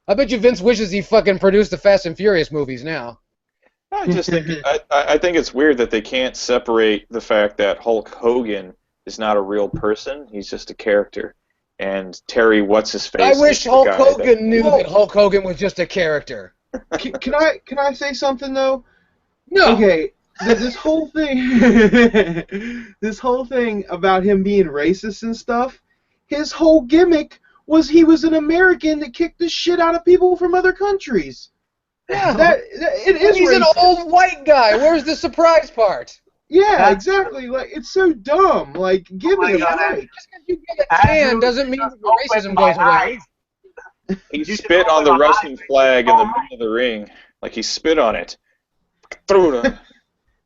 I bet you Vince wishes he fucking produced the Fast and Furious movies now. I just think I think it's weird that they can't separate the fact that Hulk Hogan is not a real person; he's just a character. And Terry, what's his face? I wish is the Hulk guy Hogan knew that Hulk Hogan was just a character. Can I say something though? No. Okay, this whole thing, this whole thing about him being racist and stuff. His whole gimmick was he was an American that kicked the shit out of people from other countries. Yeah. It is. He's an racist. old white guy. Where's the surprise part? Yeah, exactly. Like it's so dumb. Like give my it a God. break. Just because you get a tan doesn't mean that the racism goes away. He You should spit on the open my wrestling eyes. flag in the middle of the ring, like he spit on it. Threw it.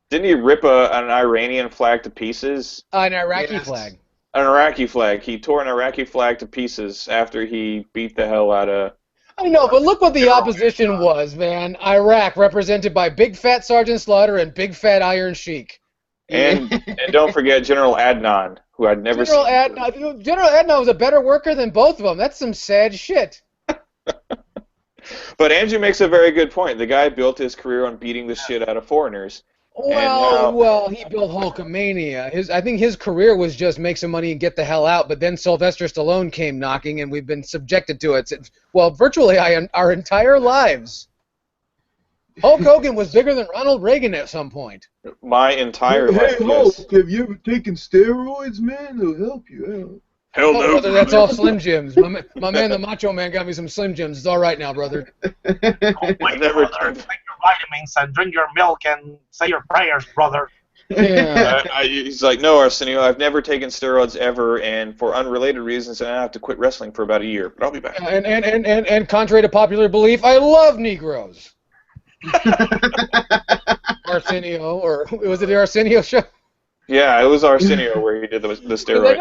Didn't he rip an Iranian flag to pieces? An Iraqi Yes. flag. An Iraqi flag. He tore an Iraqi flag to pieces after he beat the hell out of. I know, but look what the opposition was, man. Iraq, represented by Big Fat Sergeant Slaughter and Big Fat Iron Sheik. And don't forget General Adnan, who I'd never General seen. Adnan was a better worker than both of them. That's some sad shit. But Andrew makes a very good point. The guy built his career on beating the shit out of foreigners. Well, he built Hulkamania. I think his career was just make some money and get the hell out. But then Sylvester Stallone came knocking, and we've been subjected to it. Well, virtually our entire lives. Hulk Hogan was bigger than Ronald Reagan at some point. My entire life. Hey, Yes. Hulk, have you ever taken steroids, man? They'll help you out. Hell Oh, no. brother, that's all Slim Jims. My man, the Macho Man, got me some Slim Jims. It's all right now, brother. Oh, wait, Never brother, done. take your vitamins and drink your milk and say your prayers, brother. Yeah. He's like, no, Arsenio, I've never taken steroids ever, and for unrelated reasons, I have to quit wrestling for about a year. But I'll be back. And contrary to popular belief, I love Negroes. Arsenio, or was it the Arsenio show? Yeah, it was Arsenio where he did the steroid.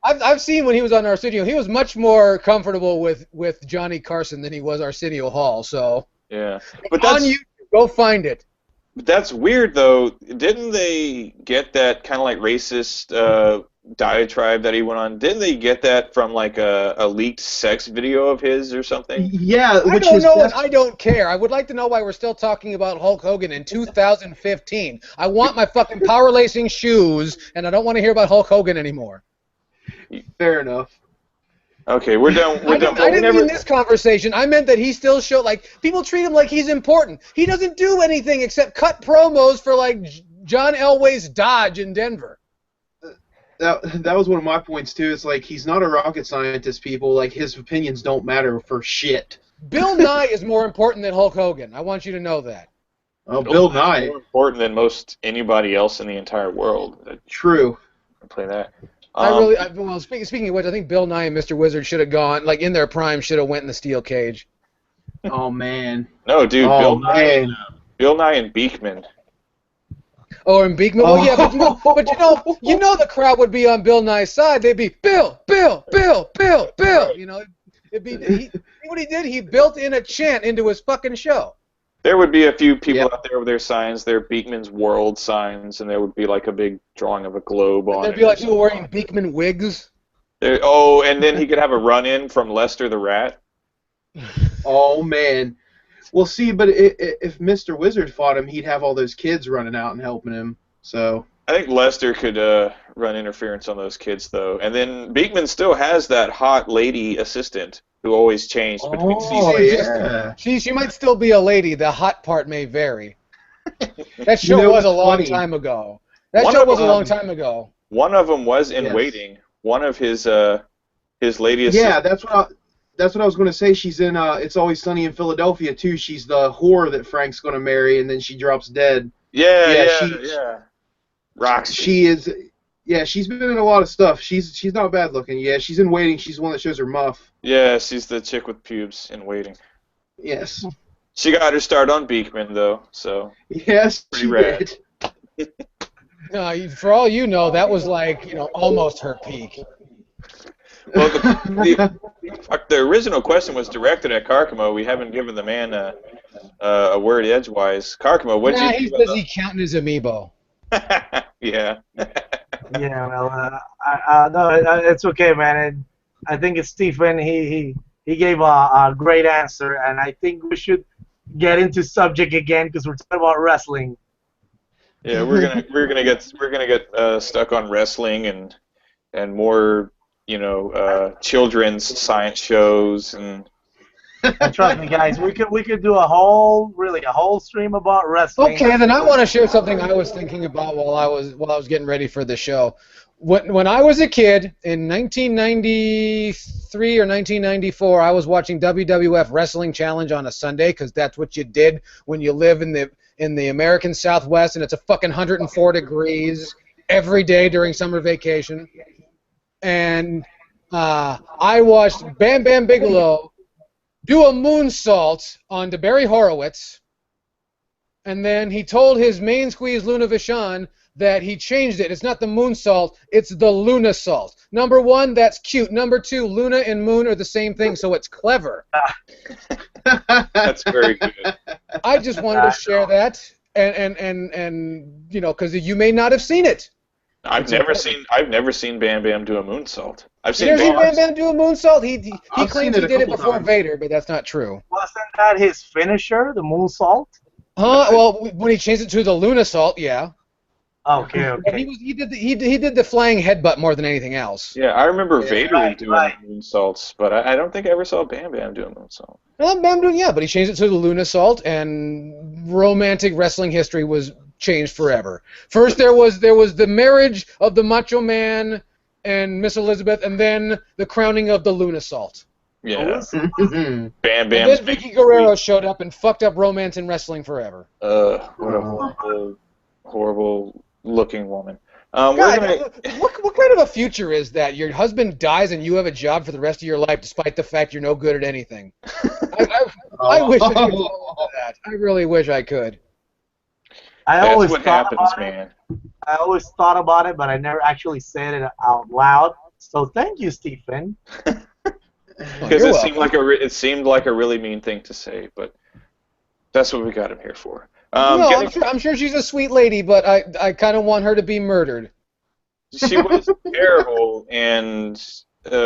I've seen when he was on Arsenio, he was much more comfortable with Johnny Carson than he was Arsenio Hall. So Yeah, but on that's YouTube, go find it. weird though. Didn't they get that kind of like racist diatribe that he went on? Didn't they get that from like a leaked sex video of his or something? Yeah, I which don't is know, and I don't care. I would like to know why we're still talking about Hulk Hogan in 2015. I want my fucking power lacing shoes, and I don't want to hear about Hulk Hogan anymore. fair enough. Okay, we're done. We're done. I didn't mean this conversation. I meant that he still show people treat him like he's important. He doesn't do anything except cut promos for like John Elway's Dodge in Denver. That was one of my points too. It's like he's not a rocket scientist, people. Like his opinions don't matter for shit. Bill Nye is more important than Hulk Hogan. I want you to know that. Oh, Bill It's Nye. more important than most anybody else in the entire world. True. Play that. Speaking of which, I think Bill Nye and Mr. Wizard should have gone, like in their prime, should have went in the steel cage. Oh man. No, dude, Oh man. Bill Nye and Beekman. Oh, and Beekman. Well, yeah, you know, the crowd would be on Bill Nye's side. They'd be Bill, Bill, Bill, Bill, Bill. You know, what he did. He built in a chant into his fucking show. There would be a few people out there with their signs, their Beekman's World signs, and there would be like a big drawing of a globe on it. There'd be like people wearing Beekman wigs. And then he could have a run-in from Lester the Rat. Oh man. Well, see, but if Mr. Wizard fought him, he'd have all those kids running out and helping him. So I think Lester could run interference on those kids, though. And then Beekman still has that hot lady assistant who always changed between seasons. yeah. She might still be a lady. The hot part may vary. That show was a long time ago. That show was a long time ago. One of them was in waiting. One of his lady assistants. Yeah, that's what I was going to say. She's in It's Always Sunny in Philadelphia too. She's the whore that Frank's going to marry, and then she drops dead. Yeah. Roxy. She is. Yeah, she's been in a lot of stuff. She's not bad looking. Yeah, she's in Waiting. She's the one that shows her muff. Yeah, she's the chick with pubes in Waiting. Yes. She got her start on Beekman though, so. Yes, pretty rad. No, for all you know, that was like almost her peak. Well, the original question was directed at Carcamo. We haven't given the man a word edgewise. Carcamo, what did you think? He's busy counting his amiibo. Yeah. Yeah, well, no, it's okay, man. I think it's Stephen. He gave a great answer, and I think we should get into subject again because we're talking about wrestling. Yeah, we're gonna get stuck on wrestling and more children's science shows and. Trust me, guys, we could do a whole stream about wrestling. Okay, then I want to share something I was thinking about while I was getting ready for the show. When I was a kid in 1993 or 1994, I was watching WWF Wrestling Challenge on a Sunday because that's what you did when you live in the American Southwest and it's a fucking 104 degrees every day during summer vacation. And I watched Bam Bam Bigelow do a moonsault onto Barry Horowitz, and then he told his main squeeze Luna Vachon that he changed it. It's not the moonsault, it's the Lunasault. Number one, that's cute. Number two, Luna and Moon are the same thing, so it's clever. That's very good. I just wanted to share that, and because you may not have seen it. I've never seen Bam Bam do a moonsault. I've seen Bam Bam do a moonsault. He claims he did it before Vader, but that's not true. Wasn't that his finisher, the moonsault? Well, when he changed it to the Lunasault, yeah. Okay. He did the flying headbutt more than anything else. Yeah, I remember Vader doing moonsaults, but I don't think I ever saw Bam Bam do a moonsault. Well, Bam Bam, yeah, but he changed it to the Lunasault, and romantic wrestling history was changed forever. First, there was the marriage of the Macho Man and Miss Elizabeth, and then the crowning of the Lunasault. Yeah. Bam Bam. And then Vicky Guerrero showed up and fucked up romance in wrestling forever. What a horrible looking woman. God, what kind of a future is that? Your husband dies and you have a job for the rest of your life, despite the fact you're no good at anything. I wish I could do that. I really wish I could. That's what happens, man. I always thought about it, but I never actually said it out loud. So thank you, Stephen. Because it seemed like a really mean thing to say, but that's what we got him here for. I'm sure she's a sweet lady, but I kind of want her to be murdered. She was terrible, and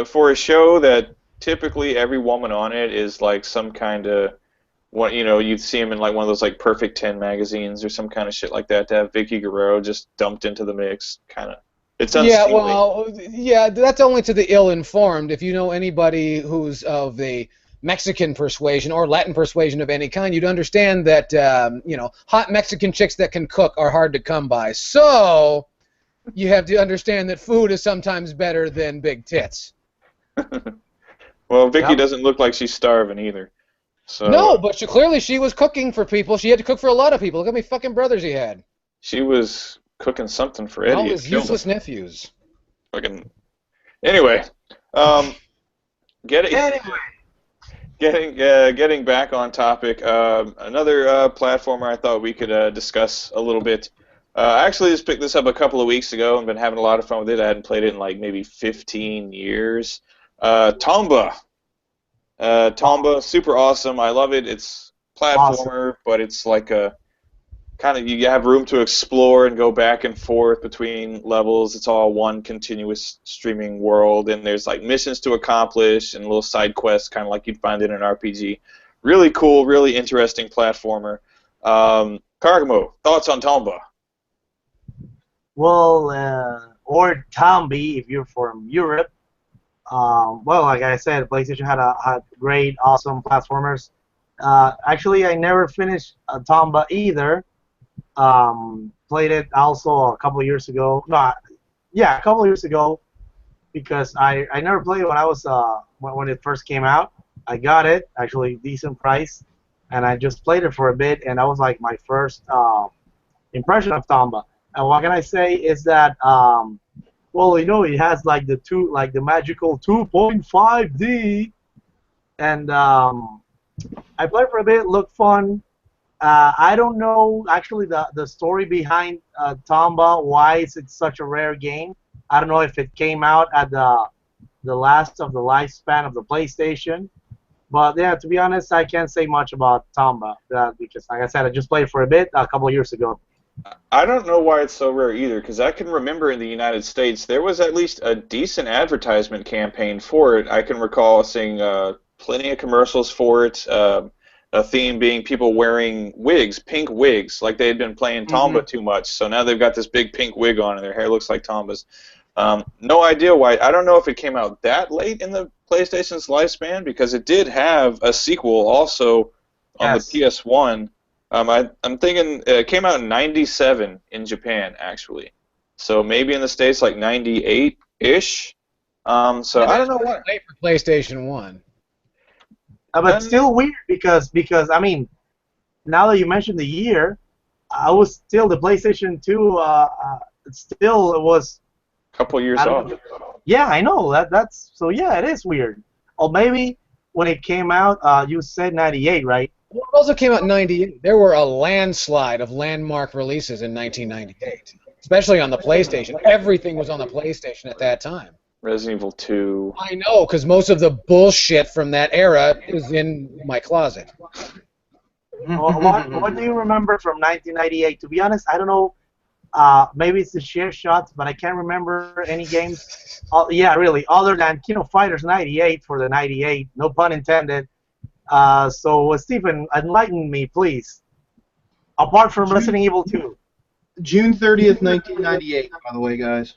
for a show that typically every woman on it is like some kind of you'd see him in like one of those like Perfect 10 magazines or some kind of shit like that. To have Vicky Guerrero just dumped into the mix, it's unseemly. Yeah, well, that's only to the ill-informed. If you know anybody who's of the Mexican persuasion or Latin persuasion of any kind, you'd understand that hot Mexican chicks that can cook are hard to come by. So you have to understand that food is sometimes better than big tits. Well, Vicky doesn't look like she's starving either. So, no, but clearly she was cooking for people. She had to cook for a lot of people. Look how many fucking brothers he had. She was cooking something for Eddie. All his useless nephews. Fucking. Anyway, getting Getting back on topic, another platformer I thought we could discuss a little bit. I actually just picked this up a couple of weeks ago and been having a lot of fun with it. I hadn't played it in like maybe 15 years. Tomba. Tomba, super awesome. I love it. It's platformer, but it's like a kind of, you have room to explore and go back and forth between levels. It's all one continuous streaming world, and there's like missions to accomplish and little side quests, kind of like you'd find in an RPG. Really cool, really interesting platformer. Kargamo, thoughts on Tomba? Well, or Tombi if you're from Europe. Well, like I said, PlayStation had great, awesome platformers. Actually, I never finished Tomba either. Played it also a couple of years ago. No, yeah, a couple of years ago, because I never played it when I was when it first came out. I got it, actually decent price, and I just played it for a bit, and that was like my first impression of Tomba. And what can I say is that well, you know, it has like the magical 2.5D, and I played for a bit, looked fun. I don't know actually the story behind Tomba, why is it such a rare game. I don't know if it came out at the last of the lifespan of the PlayStation. But yeah, to be honest, I can't say much about Tomba because, like I said, I just played for a bit a couple of years ago. I don't know why it's so rare either, because I can remember in the United States there was at least a decent advertisement campaign for it. I can recall seeing plenty of commercials for it. A theme being people wearing wigs, pink wigs, like they had been playing Tomba too much. So now they've got this big pink wig on, and their hair looks like Tomba's. No idea why. I don't know if it came out that late in the PlayStation's lifespan, because it did have a sequel also on the PS1. I'm thinking it came out in '97 in Japan, actually. So maybe in the States like '98-ish. So Yeah, I don't know what. Late for PlayStation 1. But still weird because I mean, now that you mentioned the year, I was still the PlayStation 2. Still it was a couple years off. Yeah, I know that's so. Yeah, it is weird. Or maybe when it came out, you said '98, right? Well, it also came out in '98. There were a landslide of landmark releases in 1998, especially on the PlayStation. Everything was on the PlayStation at that time. Resident Evil 2. I know, because most of the bullshit from that era is in my closet. Well, what do you remember from 1998? To be honest, I don't know. Maybe it's the share shots, but I can't remember any games. Yeah, really, other than Kino Fighters '98 for the '98. No pun intended. So, Stephen, enlighten me, please. Apart from Resident Evil 2. June 30th, 1998, by the way, guys.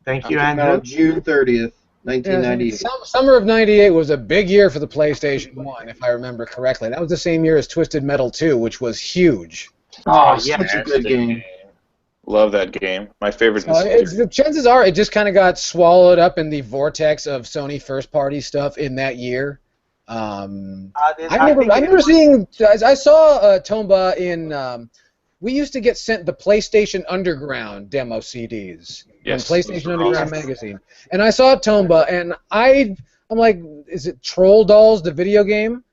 Thank you, Andrew. June 30th, 1998. Summer of '98 was a big year for the PlayStation 1, if I remember correctly. That was the same year as Twisted Metal 2, which was huge. Oh, yeah, such a good game. Love that game. My favorite. The chances are it just kind of got swallowed up in the vortex of Sony first-party stuff in that year. I remember seeing. I saw Tomba in. We used to get sent the PlayStation Underground demo CDs. Yes. From PlayStation Underground magazine, and I saw Tomba, and I'm like, is it Troll Dolls the video game?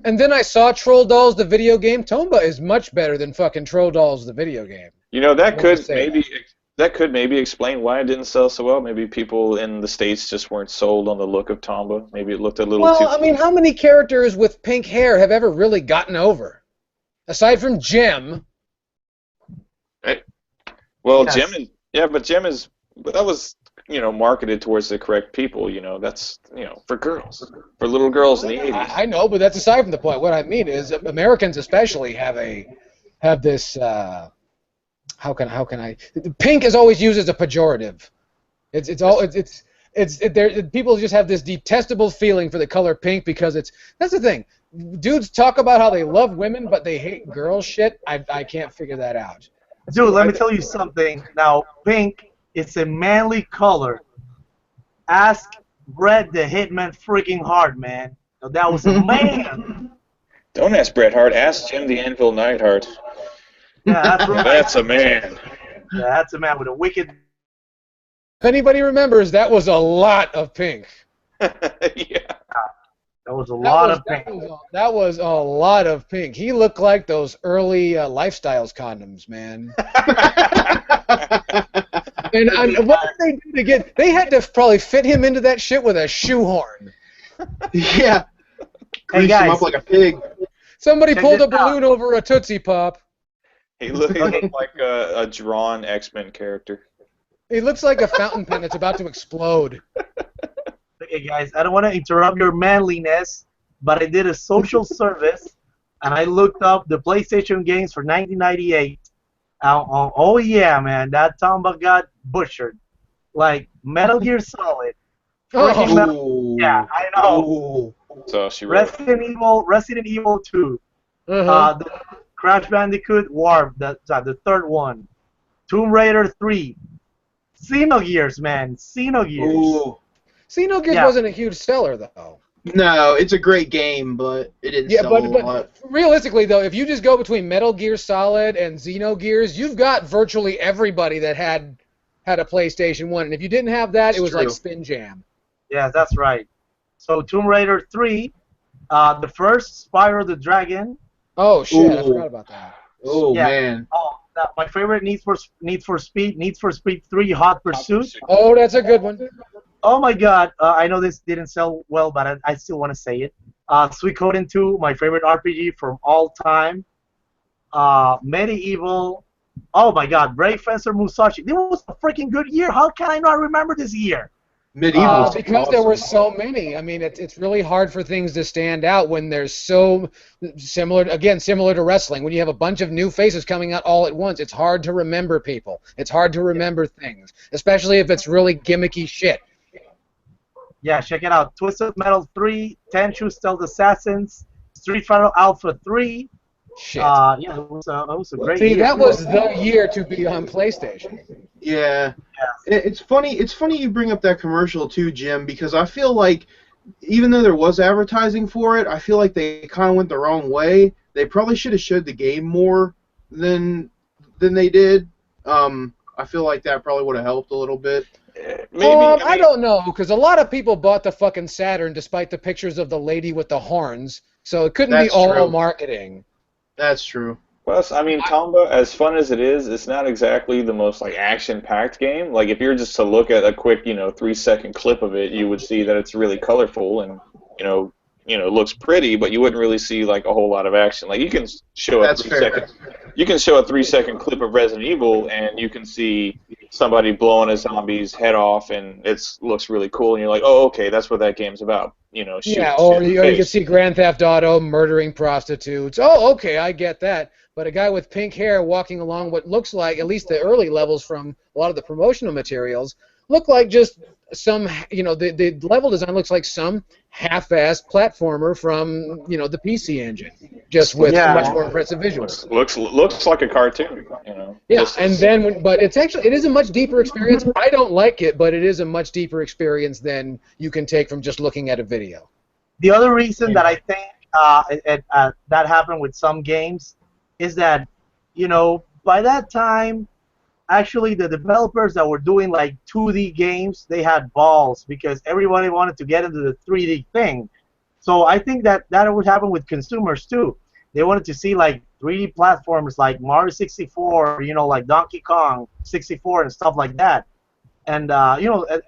And then I saw Troll Dolls the video game. Tomba is much better than fucking Troll Dolls the video game. You know, that could maybe explain why it didn't sell so well. Maybe people in the States just weren't sold on the look of Tomba. Maybe it looked a little too... Well, I mean, how many characters with pink hair have ever really gotten over? Aside from Gem. Right. Well, Yes. Gem is... Yeah, but Gem is... That was, you know, marketed towards the correct people, you know. That's, you know, for girls. For little girls in the 80s. I know, but that's aside from the point. What I mean is Americans especially have this... How can I? Pink is always used as a pejorative. People just have this detestable feeling for the color pink because that's the thing. Dudes talk about how they love women but they hate girls. Shit, I can't figure that out. Dude, let me tell you something. Now, pink is a manly color. Ask Bret the Hitman freaking Hart, man. Now, that was a man. Don't ask Bret Hart. Ask Jim the Anvil Neidhart. Yeah, that's right. That's a man. Yeah, that's a man with a wicked... If anybody remembers, that was a lot of pink. Yeah. That was a lot of That pain. that was a lot of pink. He looked like those early Lifestyles condoms, man. And what did they do to get? They had to probably fit him into that shit with a shoehorn. Yeah. Hey Greased him guys, up like a pig. Somebody check pulled this a balloon over a Tootsie Pop. He looked like a drawn X-Men character. He looks like a fountain pen that's about to explode. okay, guys, I don't want to interrupt your manliness, but I did a social service, and I looked up the PlayStation games for 1998. Oh yeah, man, that Tomba got butchered. Like Metal Gear Solid. Freaking Oh, Metal. Yeah, I know. Ooh. So she wrote. Resident Evil 2. uh-huh. The Crash Bandicoot Warp, the third one. Tomb Raider 3. Xenogears, man. Xenogears. Ooh. Xenogears Yeah. wasn't a huge seller, though. No, it's a great game, but it didn't Yeah, sell a but lot. realistically, though, if you just go between Metal Gear Solid and Xenogears, you've got virtually everybody that had a PlayStation 1. And if you didn't have that, It's it was like true. Spin Jam. Yeah, that's right. So Tomb Raider 3, the first Spyro the Dragon. Oh, shit, I Ooh. forgot about that. Oh, Yeah. man. Oh, my favorite Need for Speed 3 Hot Pursuit. Oh, that's a good one. Oh my God, I know this didn't sell well, but I still want to say it. Suikoden 2, my favorite RPG from all time. Medieval. Oh my God, Brave Fencer Musashi. This was a freaking good year. How can I not remember this year? Medieval. Because there were so many. I mean, it's really hard for things to stand out when there's so similar to wrestling. When you have a bunch of new faces coming out all at once, it's hard to remember people. It's hard to remember things, especially if it's really gimmicky shit. Yeah, check it out. Twisted Metal 3, Tenchu Stealth Assassins, Street Fighter Alpha 3. Shit. Yeah, it was a great See, year. that was the year to be on PlayStation. Yeah. It's funny. It's funny you bring up that commercial too, Jim, because I feel like even though there was advertising for it, I feel like they kind of went the wrong way. They probably should have showed the game more than they did. I feel like that probably would have helped a little bit. Maybe I don't know, because a lot of people bought the fucking Saturn despite the pictures of the lady with the horns, so it couldn't be That's all true. marketing. That's true. Plus, I mean, Tomba, as fun as it is, it's not exactly the most like action-packed game. Like if you're just to look at a quick, 3-second clip of it, you would see that it's really colorful and looks pretty, but you wouldn't really see like a whole lot of action. Like you can show a That's fair. 3-second clip of Resident Evil, and you can see somebody blowing a zombie's head off, and it looks really cool, and you're like, oh, okay, that's what that game's about. Shoot Yeah, shit or in the you face. can see Grand Theft Auto murdering prostitutes. Oh, okay, I get that. But a guy with pink hair walking along what looks like, at least the early levels from a lot of the promotional materials, look like just some, the level design looks like some half-assed platformer from, the PC Engine, just with much more impressive visuals. Looks like a cartoon, Yeah, Just- and then, but it is a much deeper experience. I don't like it, but it is a much deeper experience than you can take from just looking at a video. The other reason that I think that happened with some games is that, by that time, actually the developers that were doing like 2D games, they had balls because everybody wanted to get into the 3D thing. So I think that would happen with consumers too. They wanted to see like 3D platforms like Mario 64, like Donkey Kong 64 and stuff like that. And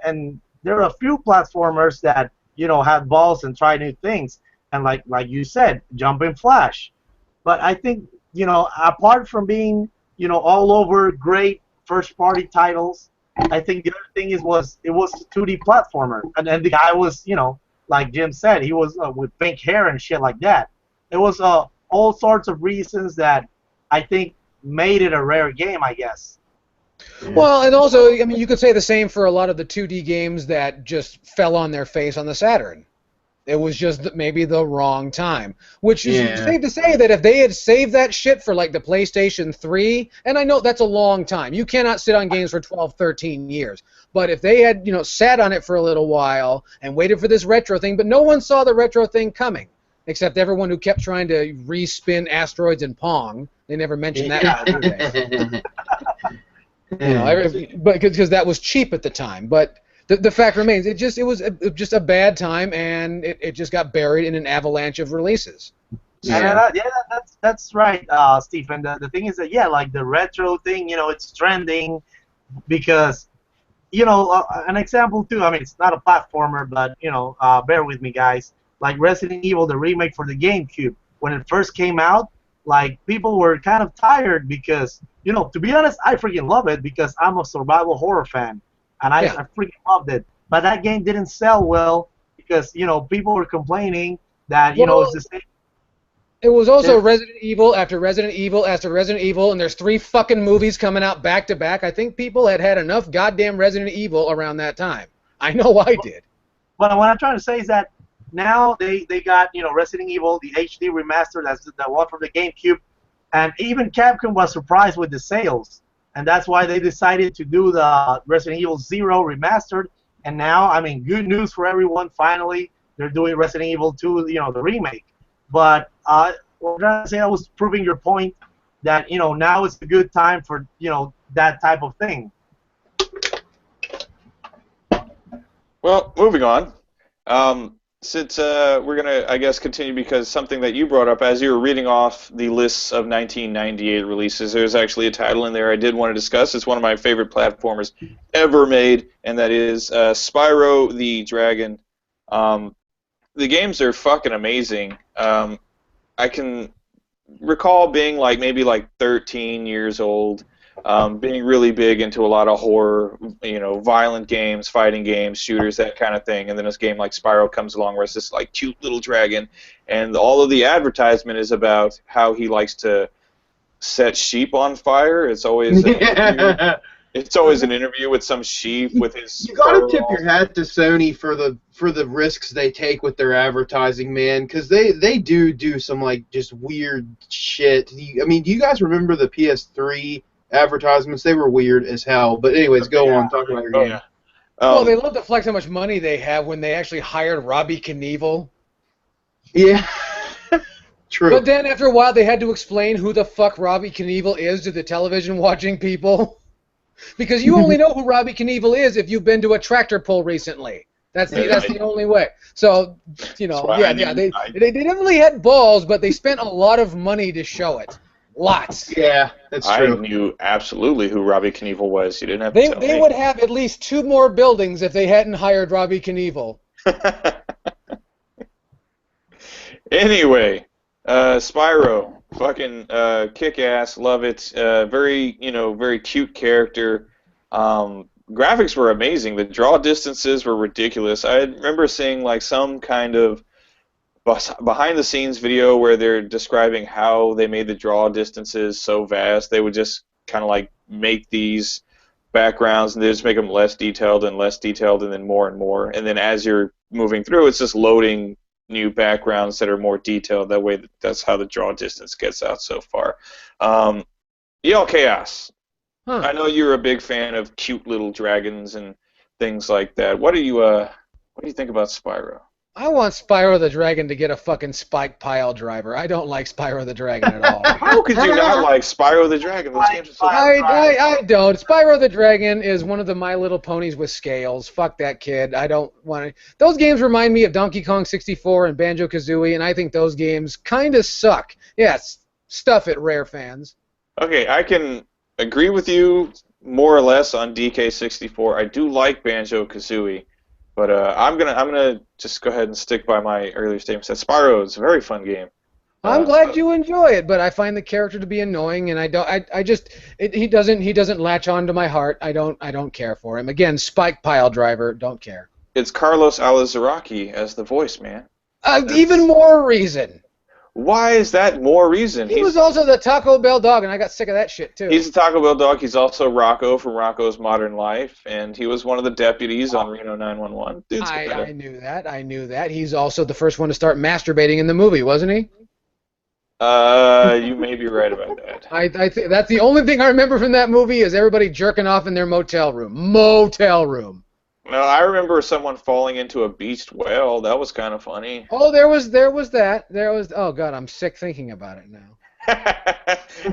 and there are a few platformers that have balls and try new things. And like you said, Jumping Flash. But I think apart from being all over great first-party titles, I think the other thing it was a 2D platformer, and the guy was like Jim said, he was with pink hair and shit like that. It was all sorts of reasons that I think made it a rare game, I guess. Well, and also, I mean, you could say the same for a lot of the 2D games that just fell on their face on the Saturn. It was just maybe the wrong time. Which is safe to say that if they had saved that shit for like the PlayStation 3, and I know that's a long time. You cannot sit on games for 12, 13 years. But if they had, sat on it for a little while and waited for this retro thing, but no one saw the retro thing coming, except everyone who kept trying to respin asteroids and Pong. They never mentioned that, did they? But because that was cheap at the time. But the fact remains, it was just a bad time, and it just got buried in an avalanche of releases. Yeah, that's right, Stephen. The thing is that, yeah, like the retro thing, it's trending because, an example too. I mean, it's not a platformer, but bear with me, guys. Like Resident Evil, the remake for the GameCube, when it first came out, like people were kind of tired because, to be honest, I freaking love it because I'm a survival horror fan, and I freaking loved it. But that game didn't sell well because people were complaining that it's the same. It was also Resident Evil after Resident Evil after Resident Evil, and there's 3 fucking movies coming out back to back. I think people had enough goddamn Resident Evil around that time. I know I did. But what I'm trying to say is that now they got Resident Evil, the HD remaster, that's the one from the GameCube, and even Capcom was surprised with the sales, and that's why they decided to do the Resident Evil 0 remastered. And now, I mean, good news for everyone. Finally, they're doing Resident Evil 2, the remake. But what I'm trying to say, I was proving your point that now is a good time for that type of thing. Well, moving on. Since we're gonna, I guess, continue because something that you brought up as you were reading off the lists of 1998 releases, there's actually a title in there I did want to discuss. It's one of my favorite platformers ever made, and that is Spyro the Dragon. The games are fucking amazing. I can recall being maybe 13 years old, being really big into a lot of horror, violent games, fighting games, shooters, that kind of thing. And then this game like Spyro comes along where it's this cute little dragon, and all of the advertisement is about how he likes to set sheep on fire. It's always It's always an interview with some sheep with his. You gotta tip your hat to Sony for the risks they take with their advertising, man, because they do some just weird shit. I mean, do you guys remember the PS3 advertisements? They were weird as hell. But anyways, go on, talk about your game. Yeah. Well, they love to flex how much money they have when they actually hired Robbie Knievel. Yeah. True. But then after a while, they had to explain who the fuck Robbie Knievel is to the television-watching people. Because you only know who Robbie Knievel is if you've been to a tractor pull recently. That's the only way. So, they definitely had balls, but they spent a lot of money to show it. Lots. Yeah, that's true. I knew absolutely who Robbie Knievel was. You didn't have to tell me. They would have at least 2 more buildings if they hadn't hired Robbie Knievel. Anyway, Spyro. Fucking kick-ass, love it. Very cute character. Graphics were amazing. The draw distances were ridiculous. I remember seeing some kind of behind-the-scenes video where they're describing how they made the draw distances so vast. They would just kind of make these backgrounds and they just make them less detailed and then more and more. And then as you're moving through, it's just loading new backgrounds that are more detailed. That way, that's how the draw distance gets out so far. Kaos. Huh. I know you're a big fan of cute little dragons and things like that. What do you think about Spyro? I want Spyro the Dragon to get a fucking spike pile driver. I don't like Spyro the Dragon at all. How could you not like Spyro the Dragon? Those games are so I don't. Spyro the Dragon is one of the My Little Ponies with scales. Fuck that kid. I don't want to. Those games remind me of Donkey Kong 64 and Banjo-Kazooie, and I think those games kind of suck. Yes, stuff it, Rare fans. Okay, I can agree with you more or less on DK64. I do like Banjo-Kazooie. But I'm gonna just go ahead and stick by my earlier statements. That Spyro is a very fun game. I'm glad you enjoy it, but I find the character to be annoying, and he doesn't latch on to my heart. I don't care for him. Again, spike pile driver, don't care. It's Carlos Alazraqui as the voice, man. Even more reason. Why is that more reason? He was also the Taco Bell dog, and I got sick of that shit, too. He's the Taco Bell dog. He's also Rocco from Rocco's Modern Life, and he was one of the deputies on Reno 911. I knew that. He's also the first one to start masturbating in the movie, wasn't he? You may be right about that. I think that's the only thing I remember from that movie is everybody jerking off in their motel room. No, I remember someone falling into a beached whale. That was kind of funny. Oh, there was that. Oh God, I'm sick thinking about it now.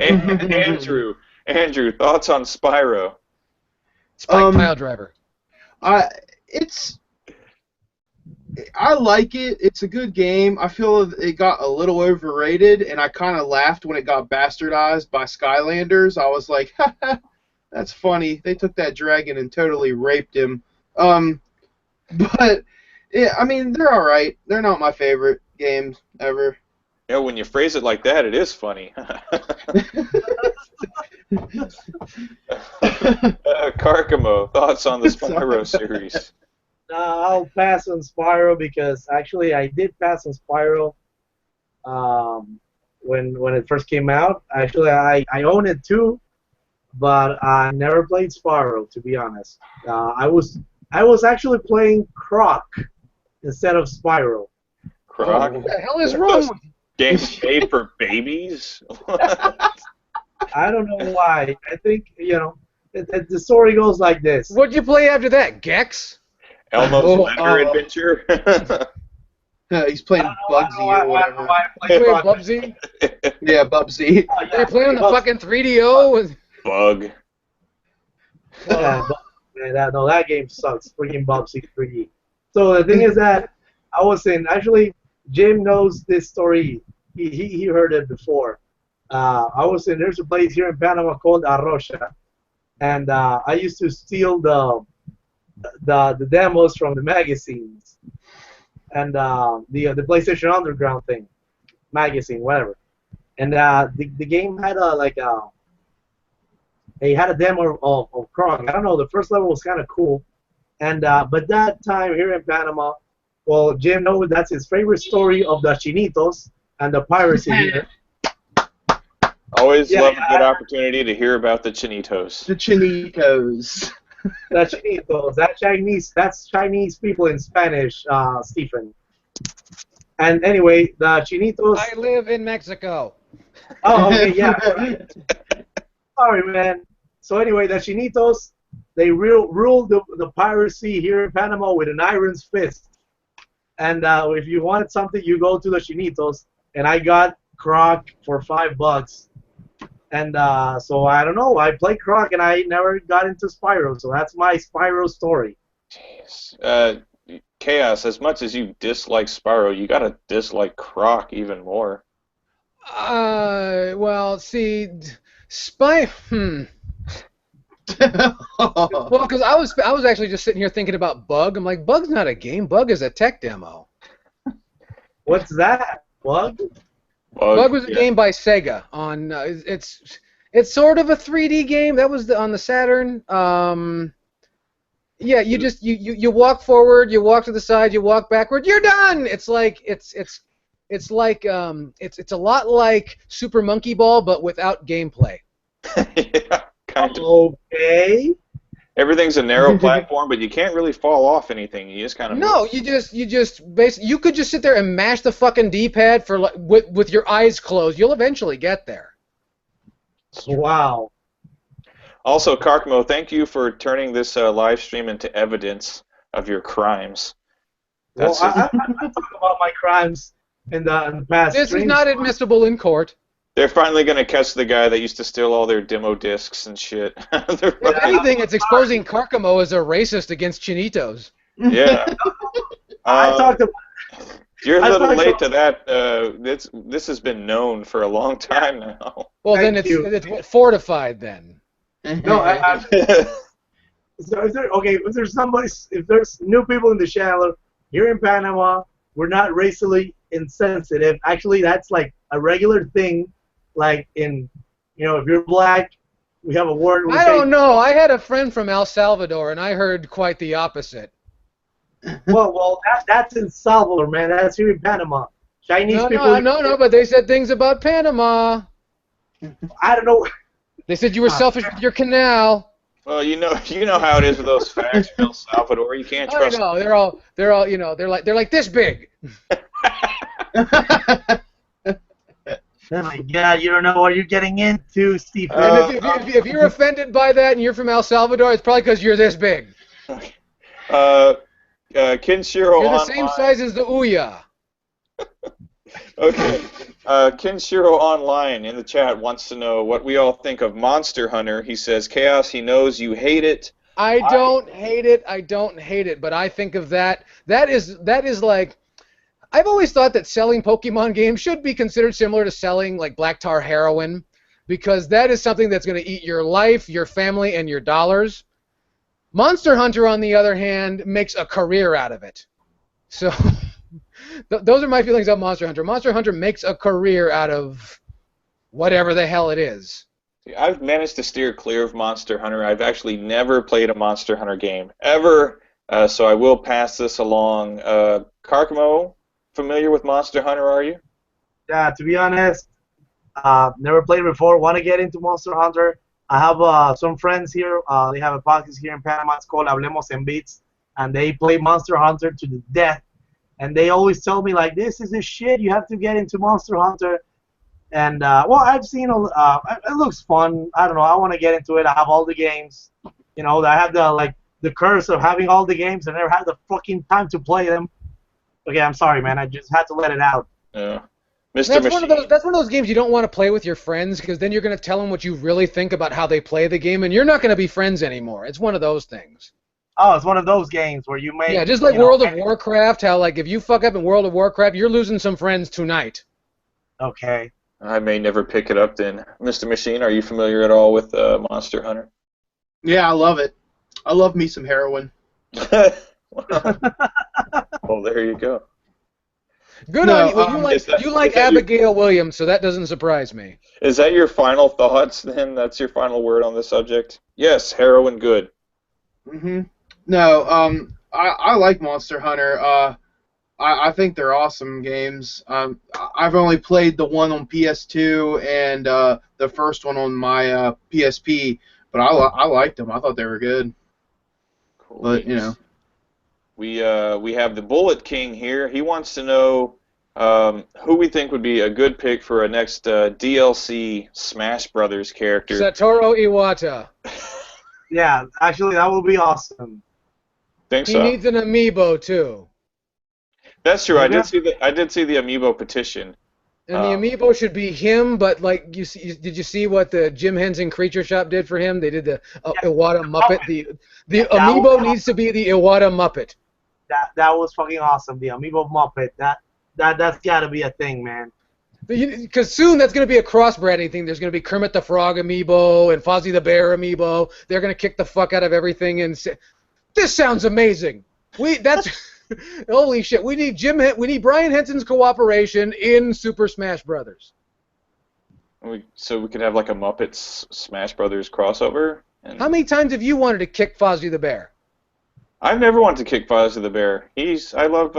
And Andrew, thoughts on Spyro? Spike pile driver. I like it. It's a good game. I feel it got a little overrated, and I kind of laughed when it got bastardized by Skylanders. I was like, haha, that's funny. They took that dragon and totally raped him. But yeah, I mean, they're all right. They're not my favorite games ever. Yeah, when you phrase it like that, it is funny. Carcamo, thoughts on the Spyro series? I'll pass on Spyro because actually I did pass on Spyro when it first came out. Actually, I own it too, but I never played Spyro, to be honest. I was actually playing Croc instead of Spyro. Croc? What the hell is wrong with you? Games made for babies? I don't know why. I think, the story goes like this. What'd you play after that, Gex? Elmo's Letter Adventure? He's playing Bugsy or whatever. You playing Bubsy? Yeah, Bubsy. They're playing on the fucking 3DO? Bug. Yeah, no, that game sucks. Freaking Bubsy 3D. So the thing is that I was saying, actually, Jim knows this story. He heard it before. I was saying there's a place here in Panama called Arrocha, and I used to steal the demos from the magazines and the PlayStation Underground thing, magazine, whatever. And the game had they had a demo of Croc. I don't know. The first level was kind of cool, and but that time here in Panama, well, Jim knows that's his favorite story of the Chinitos and the piracy here. Always love a good opportunity to hear about the Chinitos. The Chinitos. The Chinitos. That's Chinese people in Spanish, Stephen. And anyway, the Chinitos. I live in Mexico. Oh, okay, yeah. Sorry, man. So anyway, the Chinitos, they ruled the piracy here in Panama with an iron fist. And if you wanted something, you go to the Chinitos. And I got Croc for $5. And so I don't know. I played Croc and I never got into Spyro. So that's my Spyro story. Jeez. Chaos, as much as you dislike Spyro, you gotta dislike Croc even more. Well, see, Well, because I was actually just sitting here thinking about Bug. I'm like, Bug's not a game. Bug is a tech demo. What's that? Bug? Bug was a game by Sega. On it's sort of a 3D game. That was on the Saturn. Yeah, you just you walk forward, you walk to the side, you walk backward. You're done. It's like it's a lot like Super Monkey Ball, but without gameplay. Yeah, kind of. Okay. Everything's a narrow platform, but you can't really fall off anything. You just kind of No, you just basically you could just sit there and mash the fucking D-pad for with your eyes closed. You'll eventually get there. Wow. Also, Karkmo, thank you for turning this live stream into evidence of your crimes. Well, I talk about my crimes in the past. This is not admissible in court. They're finally going to catch the guy that used to steal all their demo discs and shit. If anything, it's exposing Karkamo as a racist against Chinitos. Yeah. I talked about. You're a little late to that. This has been known for a long time now. Well, then it's fortified then. No, so if there's new people in the channel here in Panama, we're not racially insensitive. Actually, that's like a regular thing. Like if you're black, we have a word. I don't know. I had a friend from El Salvador, and I heard quite the opposite. Well, that's in Salvador, man. That's here in Panama. Chinese people. No, but they said things about Panama. I don't know. They said you were selfish with your canal. Well, you know how it is with those facts from El Salvador. You can't trust. I know. They're all they're like this big. Oh my God, you don't know what you're getting into, Steve. If you're offended by that and you're from El Salvador, it's probably because you're this big. Kinshiro You're the online. same size as the Ouya. Okay. Kinshiro Online in the chat wants to know what we all think of Monster Hunter. He says, Chaos, he knows you hate it, I don't hate it. I don't hate it, but I think of that. That is like. I've always thought that selling Pokemon games should be considered similar to selling like black tar heroin, because that is something that's going to eat your life, your family, and your dollars. Monster Hunter, on the other hand, makes a career out of it. So those are my feelings on Monster Hunter. Monster Hunter makes a career out of whatever the hell it is. I've managed to steer clear of Monster Hunter. I've actually never played a Monster Hunter game ever, so I will pass this along. Karkamo, familiar with Monster Hunter, are you? Yeah, to be honest, never played before. Want to get into Monster Hunter. I have some friends here. They have a podcast here in Panama. It's called Hablemos en Beats, and they play Monster Hunter to the death. And they always tell me, like, this is the shit. You have to get into Monster Hunter. And, well, I've seen, it looks fun. I don't know. I want to get into it. I have all the games. You know, I have the curse of having all the games and never had the fucking time to play them. Okay, I'm sorry, man. I just had to let it out. Yeah. That's one of those games you don't want to play with your friends, because then you're going to tell them what you really think about how they play the game, and you're not going to be friends anymore. It's one of those things. Oh, it's one of those games where you make... Yeah, just like World of Warcraft, how, like, if you fuck up in World of Warcraft, you're losing some friends tonight. Okay. I may never pick it up then. Mr. Machine, are you familiar at all with Monster Hunter? Yeah, I love it. I love me some heroin. Well, there you go. Good on you. Well, you like Abigail Williams, so that doesn't surprise me. Is that your final thoughts then? That's your final word on the subject? Yes, heroin good. No, I like Monster Hunter. I think they're awesome games. I've only played the one on PS2 and the first one on my PSP, but I liked them. I thought they were good. Cool. But, you know. We have the Bullet King here. He wants to know who we think would be a good pick for a next DLC Smash Brothers character. Satoru Iwata. Yeah, actually, that would be awesome. Think so? He needs an amiibo too. That's true. I did see the amiibo petition. And the amiibo should be him, but like did you see what the Jim Henson Creature Shop did for him? They did the Iwata Muppet. The amiibo needs to be the Iwata Muppet. That was fucking awesome. The amiibo Muppet. That's got to be a thing, man. Because soon that's going to be a crossbreeding thing. There's going to be Kermit the Frog amiibo and Fozzie the Bear amiibo. They're going to kick the fuck out of everything and say, "This sounds amazing." Holy shit. We need Brian Henson's cooperation in Super Smash Brothers. So we could have like a Muppets Smash Brothers crossover. How many times have you wanted to kick Fozzie the Bear? I've never wanted to kick Fozzie the Bear. I love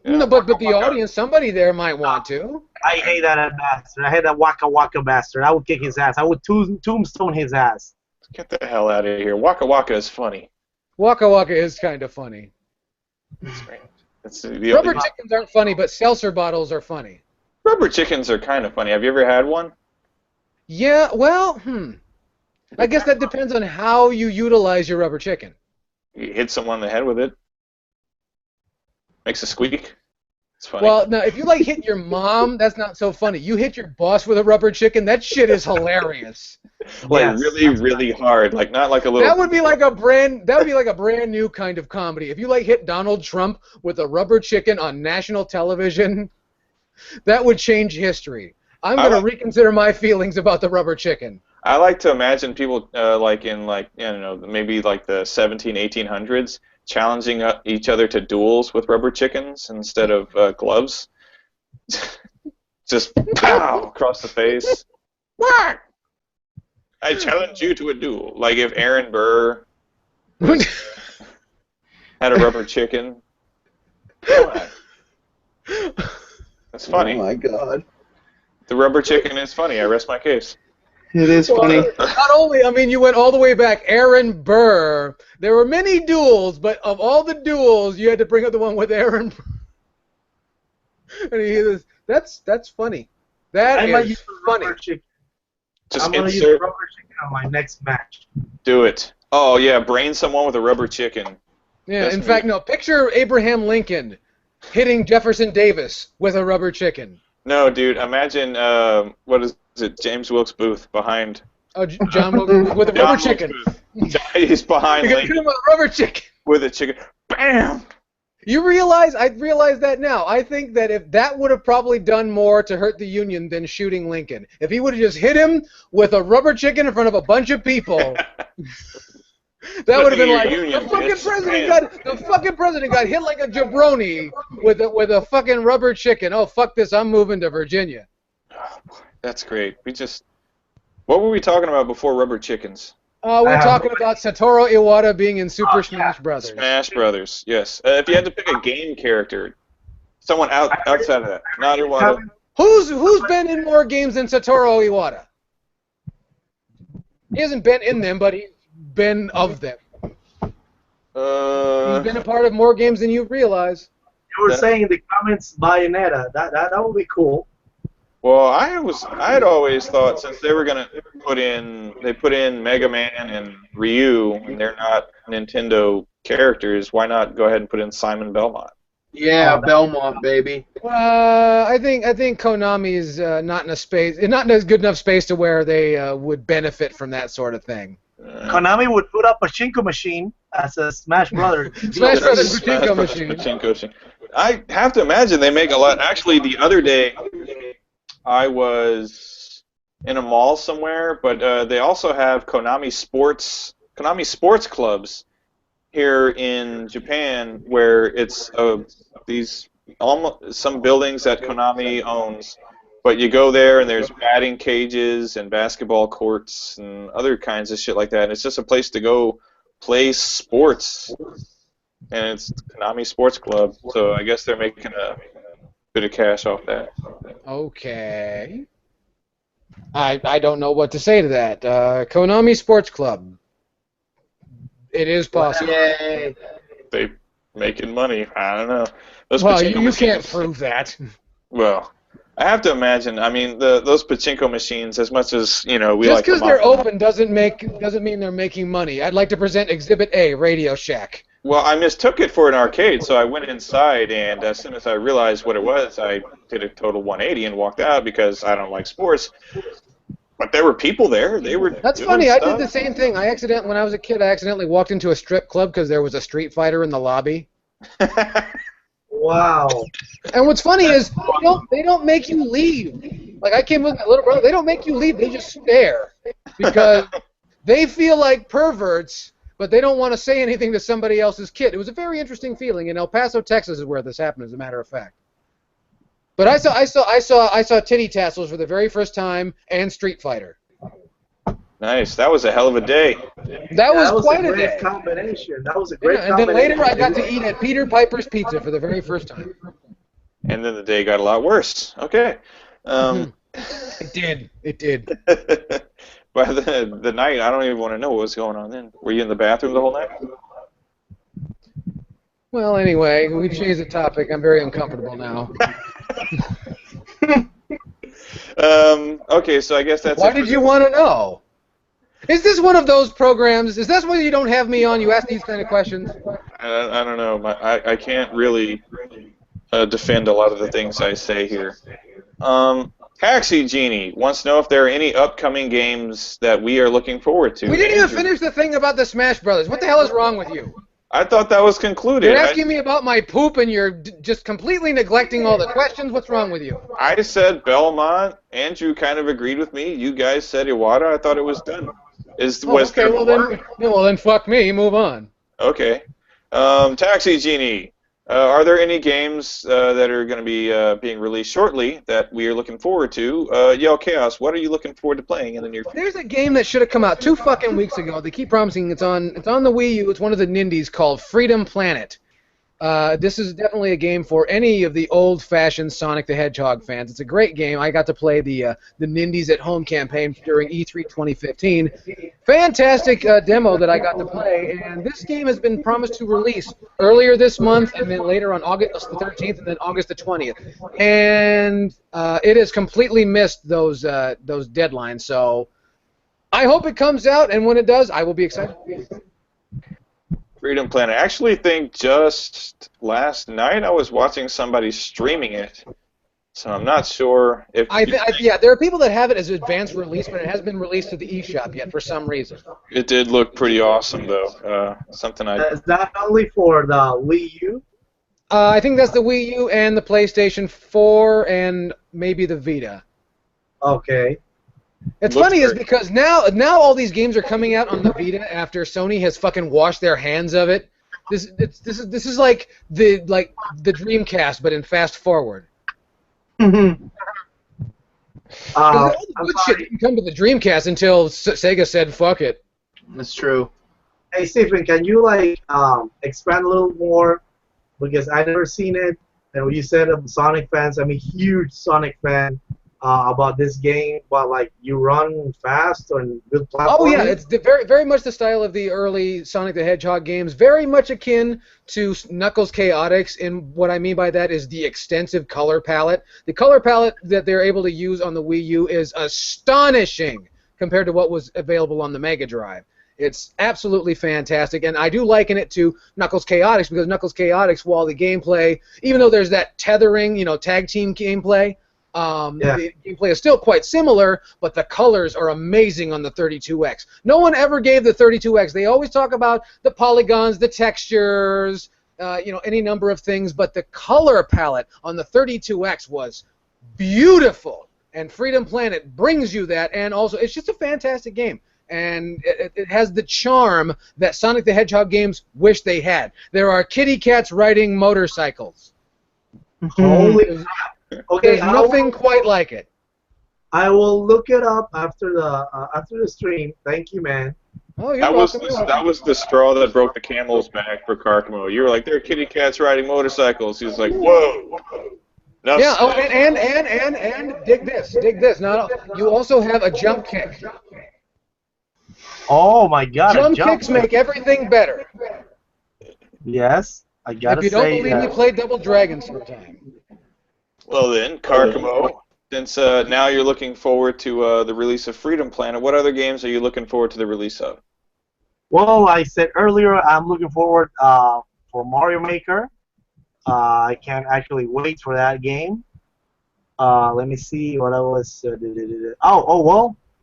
No, but the audience, somebody there might want to. I hate that bastard. I hate that Waka Waka bastard. I would kick his ass. I would tombstone his ass. Get the hell out of here. Waka Waka is funny. Waka Waka is kind of funny. Rubber chickens aren't funny, but seltzer bottles are funny. Rubber chickens are kind of funny. Have you ever had one? Yeah, well, I guess that depends on how you utilize your rubber chicken. You hit someone in the head with it. Makes a squeak. It's funny. Well, now, if you like hit your mom, that's not so funny. You hit your boss with a rubber chicken, that shit is hilarious. Like really hard, like not like a little. That would be like a brand new kind of comedy. If you like hit Donald Trump with a rubber chicken on national television, that would change history. I'm going to reconsider my feelings about the rubber chicken. I like to imagine people like in maybe like the 1800s challenging each other to duels with rubber chickens instead of gloves. Just pow across the face. What? I challenge you to a duel. Like if Aaron Burr had a rubber chicken. That's funny. Oh my god. The rubber chicken is funny. I rest my case. It is funny. Not only, you went all the way back. Aaron Burr. There were many duels, but of all the duels, you had to bring up the one with Aaron Burr. And that's funny. That is funny. I'm going to use a rubber chicken on my next match. Do it. Oh, yeah, brain someone with a rubber chicken. Yeah, in fact, no, picture Abraham Lincoln hitting Jefferson Davis with a rubber chicken. No, dude, imagine, what is it, James Wilkes Booth behind... Oh, John Wilkes Booth with a rubber chicken. He's behind You're gonna hit Lincoln him with a rubber chicken. with a chicken. Bam! You realize? I realize that now. I think that if that would have probably done more to hurt the Union than shooting Lincoln. If he would have just hit him with a rubber chicken in front of a bunch of people, that would have been like the fucking president got hit like a jabroni with a fucking rubber chicken. Oh fuck this! I'm moving to Virginia. That's great. What were we talking about before rubber chickens? We're talking about Satoru Iwata being in Super Smash Brothers. Smash Brothers, yes. If you had to pick a game character, someone outside of that, not Iwata. Who's been in more games than Satoru Iwata? He hasn't been in them, but he's been of them. He's been a part of more games than you realize. You were saying in the comments Bayonetta. That would be cool. Well, I had always thought since they were gonna put in Mega Man and Ryu, and they're not Nintendo characters, why not go ahead and put in Simon Belmont? Yeah, Belmont, baby. I think Konami is not in a space, not in a good enough space to where they would benefit from that sort of thing. Konami would put up a Pachinko machine as a Smash Brothers. Smash Brothers Pachinko machine. I have to imagine they make a lot. Actually, the other day I was in a mall somewhere, but they also have Konami sports clubs here in Japan, where it's some buildings that Konami owns, but you go there and there's batting cages and basketball courts and other kinds of shit like that. And it's just a place to go play sports, and it's Konami Sports Club. So I guess they're making a bit of cash off that. Okay. I don't know what to say to that. Konami Sports Club. It is possible. Yay. They making money. I don't know. Well, you can't prove that. Well, I have to imagine. I mean, those pachinko machines, as much as we just like. Just because they're open doesn't mean they're making money. I'd like to present Exhibit A, Radio Shack. Well, I mistook it for an arcade, so I went inside, and as soon as I realized what it was, I did a total 180 and walked out because I don't like sports. But there were people there. They were. That's funny. Stuff. I did the same thing. When I was a kid, I accidentally walked into a strip club because there was a Street Fighter in the lobby. Wow. And what's funny is they don't make you leave. Like I came with my little brother. They don't make you leave. They just stare because they feel like perverts, but they don't want to say anything to somebody else's kid. It was a very interesting feeling. In El Paso, Texas, is where this happened, as a matter of fact. But I saw titty tassels for the very first time and Street Fighter. Nice. That was a hell of a day. That was quite a great day. combination. That was a great combination. And then later I got to eat at Peter Piper's Pizza for the very first time. And then the day got a lot worse. Okay. It did. It did. By the night, I don't even want to know what was going on then. Were you in the bathroom the whole night? Well, anyway, we changed the topic. I'm very uncomfortable now. Okay, so I guess that's. Why did you want to know? Is this one of those programs? Is that why you don't have me on? You ask these kind of questions. I don't know. I can't really defend a lot of the things I say here. Taxi Genie wants to know if there are any upcoming games that we are looking forward to. We didn't even finish the thing about the Smash Brothers. What the hell is wrong with you? I thought that was concluded. You're asking me about my poop and you're just completely neglecting all the questions. What's wrong with you? I said Belmont. Andrew kind of agreed with me. You guys said Iwata. I thought it was done. Okay, well then fuck me. Move on. Okay. Taxi Genie. Are there any games that are going to be being released shortly that we are looking forward to? Yo, Chaos, what are you looking forward to playing in the near future? There's a game that should have come out 2 fucking weeks ago. They keep promising it's on the Wii U. It's one of the Nindies called Freedom Planet. This is definitely a game for any of the old-fashioned Sonic the Hedgehog fans. It's a great game. I got to play the Nindies at Home campaign during E3 2015. Fantastic demo that I got to play, and this game has been promised to release earlier this month, and then later on August the 13th, and then August the 20th. And it has completely missed those deadlines. So I hope it comes out, and when it does, I will be excited. Freedom Planet. I actually think just last night I was watching somebody streaming it, So I'm not sure if Yeah, there are people that have it as advanced release, but it hasn't been released to the eShop yet for some reason. it did look pretty awesome though. Something I Is that only for the Wii U? I think that's the Wii U and the PlayStation 4 and maybe the Vita. Okay. It's Looks funny is great. because now all these games are coming out on the Vita after Sony has fucking washed their hands of it. This is like the Dreamcast, but in fast forward. Because all the I'm good sorry. shit didn't come to the Dreamcast until Sega said fuck it. That's true. Hey, Stephen, can you expand a little more? Because I never seen it, and when you said I'm Sonic fans, I'm a huge Sonic fan. About this game, but you run fast and good platforming. Oh yeah, it's very much the style of the early Sonic the Hedgehog games, very much akin to Knuckles Chaotix, and what I mean by that is the extensive color palette. The color palette that they're able to use on the Wii U is astonishing compared to what was available on the Mega Drive. It's absolutely fantastic, and I do liken it to Knuckles Chaotix because Knuckles Chaotix, while the gameplay, even though there's that tethering, tag team gameplay, the gameplay is still quite similar, but the colors are amazing on the 32X. No one ever gave the 32X. They always talk about the polygons, the textures, any number of things, but the color palette on the 32X was beautiful, and Freedom Planet brings you that, and also it's just a fantastic game. And it has the charm that Sonic the Hedgehog games wish they had. There are kitty cats riding motorcycles. Holy crap. Okay, There's nothing quite like it. I will look it up after the stream. Thank you, man. Oh, you're that welcome. that was the straw that broke the camel's back for Carcamo. You were like, there are kitty cats riding motorcycles. He was like, whoa. No, Yeah. Oh, and dig this. Now you also have a jump kick. Oh my God! Jump kicks make everything better. Yes, I gotta If you don't say believe me, play Double Dragon sometime. Well then, Carcamo, since now you're looking forward to the release of Freedom Planet, what other games are you looking forward to the release of? Well, I said earlier, I'm looking forward for Mario Maker. I can't actually wait for that game. Let me see what I was.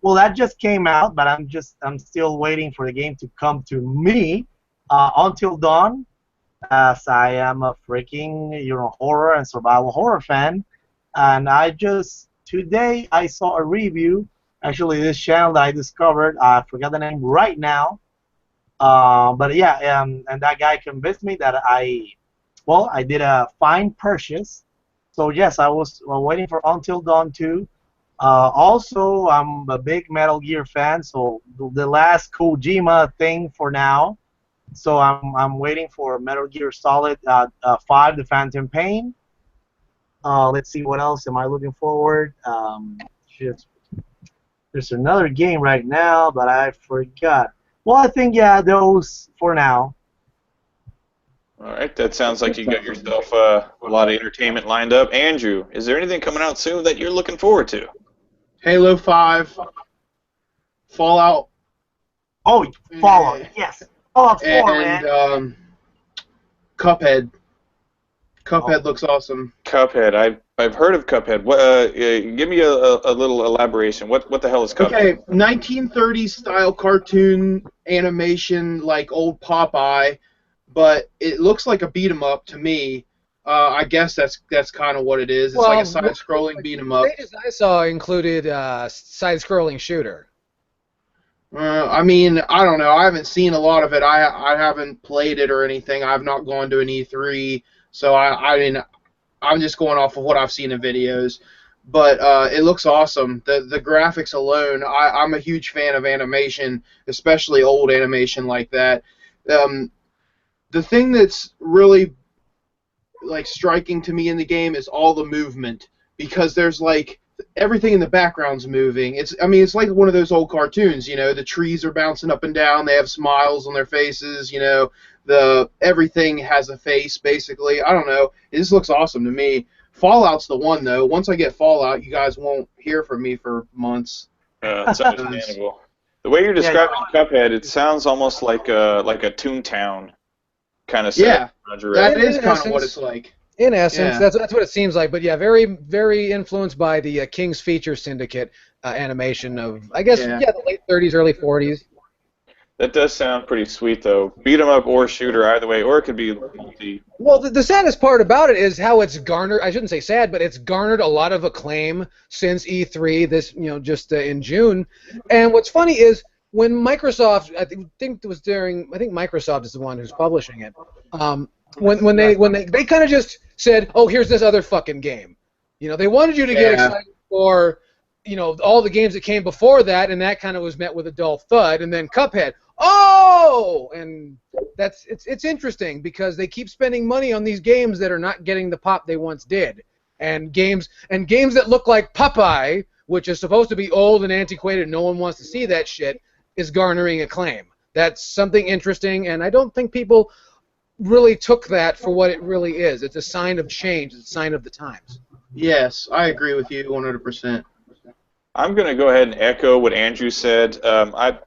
Well, that just came out, but I'm still waiting for the game to come to me. Until Dawn, as I am a freaking horror and survival horror fan, and today I saw a review. Actually, this channel that I discovered, I forgot the name right now. But yeah, and that guy convinced me that I did a fine purchase. So yes, I was waiting for Until Dawn 2. Also, I'm a big Metal Gear fan, so the last Kojima thing for now. So I'm waiting for Metal Gear Solid 5, The Phantom Pain. Let's see, what else am I looking forward? There's another game right now, but I forgot. Well, I think, yeah, those for now. All right, that sounds like you got yourself a lot of entertainment lined up. Andrew, is there anything coming out soon that you're looking forward to? Halo 5, Fallout. Oh, Fallout, yes. Fallout 4, and man. Cuphead. Cuphead looks awesome. Cuphead, I've heard of Cuphead. What? Give me a little elaboration. What the hell is Cuphead? Okay, 1930s style cartoon animation like old Popeye, but it looks like a beat 'em up to me. I guess that's kind of what it is. It's like a side-scrolling beat 'em up. The stages I saw included side-scrolling shooter. I mean, I don't know. I haven't seen a lot of it. I haven't played it or anything. I've not gone to an E3, so I mean, I'm just going off of what I've seen in videos. But it looks awesome. The graphics alone, I'm a huge fan of animation, especially old animation like that. The thing that's really striking to me in the game is all the movement, because there's everything in the background's moving. It's like one of those old cartoons, the trees are bouncing up and down, they have smiles on their faces, everything has a face basically. I don't know. It just looks awesome to me. Fallout's the one though. Once I get Fallout, you guys won't hear from me for months. It's understandable. The way you're describing Cuphead, it sounds almost like a Toontown kind of set. Yeah, that is kind of what it's like. In essence, Yeah. that's what it seems like. But yeah, very very influenced by the King's Feature Syndicate animation of I guess Yeah. the late 30s, early 40s. That does sound pretty sweet, though. Beat 'em up or shooter, either way, or it could be multi. Well, the saddest part about it is how it's garnered. I shouldn't say sad, but it's garnered a lot of acclaim since E3 this just in June. And what's funny is when Microsoft, think it was during, I think Microsoft is the one who's publishing it. When they kind of just said, oh, here's this other fucking game. They wanted you to get Yeah. excited for all the games that came before that, and that kind of was met with a dull thud. And then Cuphead. Oh, and it's interesting because they keep spending money on these games that are not getting the pop they once did, and games that look like Popeye, which is supposed to be old and antiquated, no one wants to see that shit, is garnering acclaim. That's something interesting, and I don't think people really took that for what it really is. It's a sign of change. It's a sign of the times. Yes, I agree with you 100%. I'm going to go ahead and echo what Andrew said. I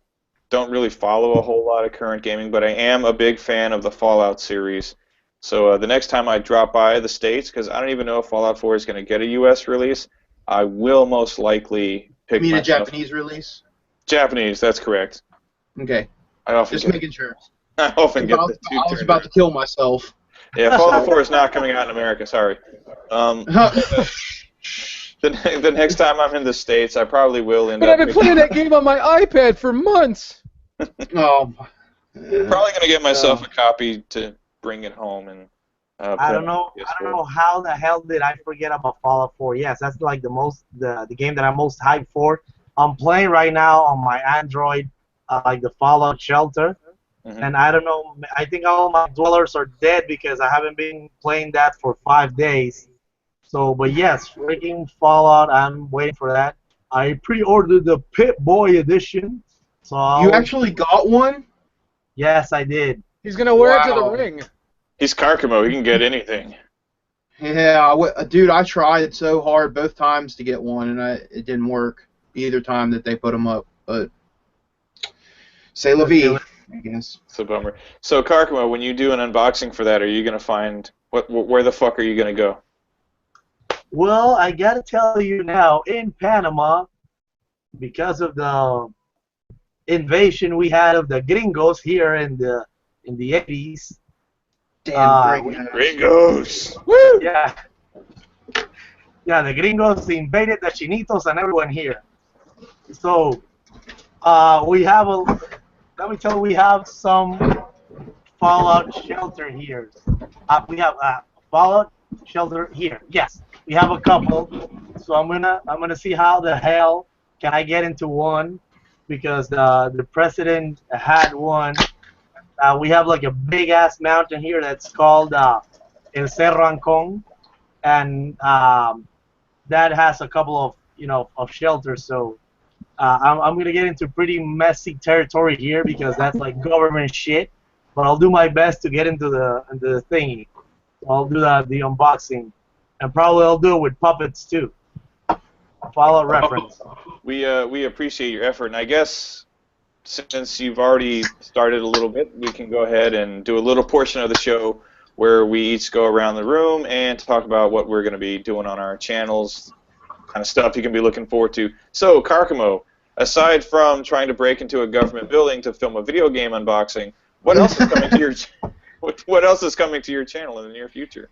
don't really follow a whole lot of current gaming, but I am a big fan of the Fallout series. So the next time I drop by the States, because I don't even know if Fallout 4 is going to get a U.S. release, I will most likely pick You mean a myself... Japanese release? Japanese, that's correct. Okay. I often Just get, making sure. I often get I the two was turned about to around. kill myself. Yeah, Fallout 4 is not coming out in America, sorry. The next time I'm in the States, I probably will end But up... I've been playing that game on my iPad for months. Oh. Probably going to get myself a copy to bring it home and I play don't know. on I PS4. don't know how the hell did I forget about Fallout 4. Yes, that's like the game that I'm most hyped for. I'm playing right now on my Android, like the Fallout Shelter, Mhm. and I don't know. I think all my dwellers are dead because I haven't been playing that for 5 days. So, but yes, freaking Fallout. I'm waiting for that. I pre-ordered the Pip-Boy edition. So You actually got one? yes, I did. He's gonna wear it to the Wow. ring. He's Karkamo. He can get anything. Yeah, dude, I tried so hard both times to get one, and it didn't work either time that they put them up. But c'est la vie, I guess. It's a bummer. So, Karkamo, when you do an unboxing for that, are you going to find... Where the fuck are you going to go? Well, I gotta tell you now, in Panama, because of the invasion we had of the gringos here in the 80s. Damn, great. Gringos! Woo! Yeah. Yeah, the gringos invaded the chinitos and everyone here. So, we have let me tell you, we have some Fallout shelter here. We have Fallout shelter here. Yes, we have a couple. So I'm gonna see how the hell can I get into one, because the president had one. We have like a big ass mountain here that's called El Cerrancon, and that has a couple of of shelters. So I'm gonna get into pretty messy territory here because that's like government shit. But I'll do my best to get into the thingy. I'll do the unboxing, and probably I'll do it with puppets too. Follow reference. We appreciate your effort, and I guess since you've already started a little bit, we can go ahead and do a little portion of the show where we each go around the room and talk about what we're going to be doing on our channels, kind of stuff you can be looking forward to. So, Karkamo, aside from trying to break into a government building to film a video game unboxing, what else is coming to your what else is coming to your channel in the near future?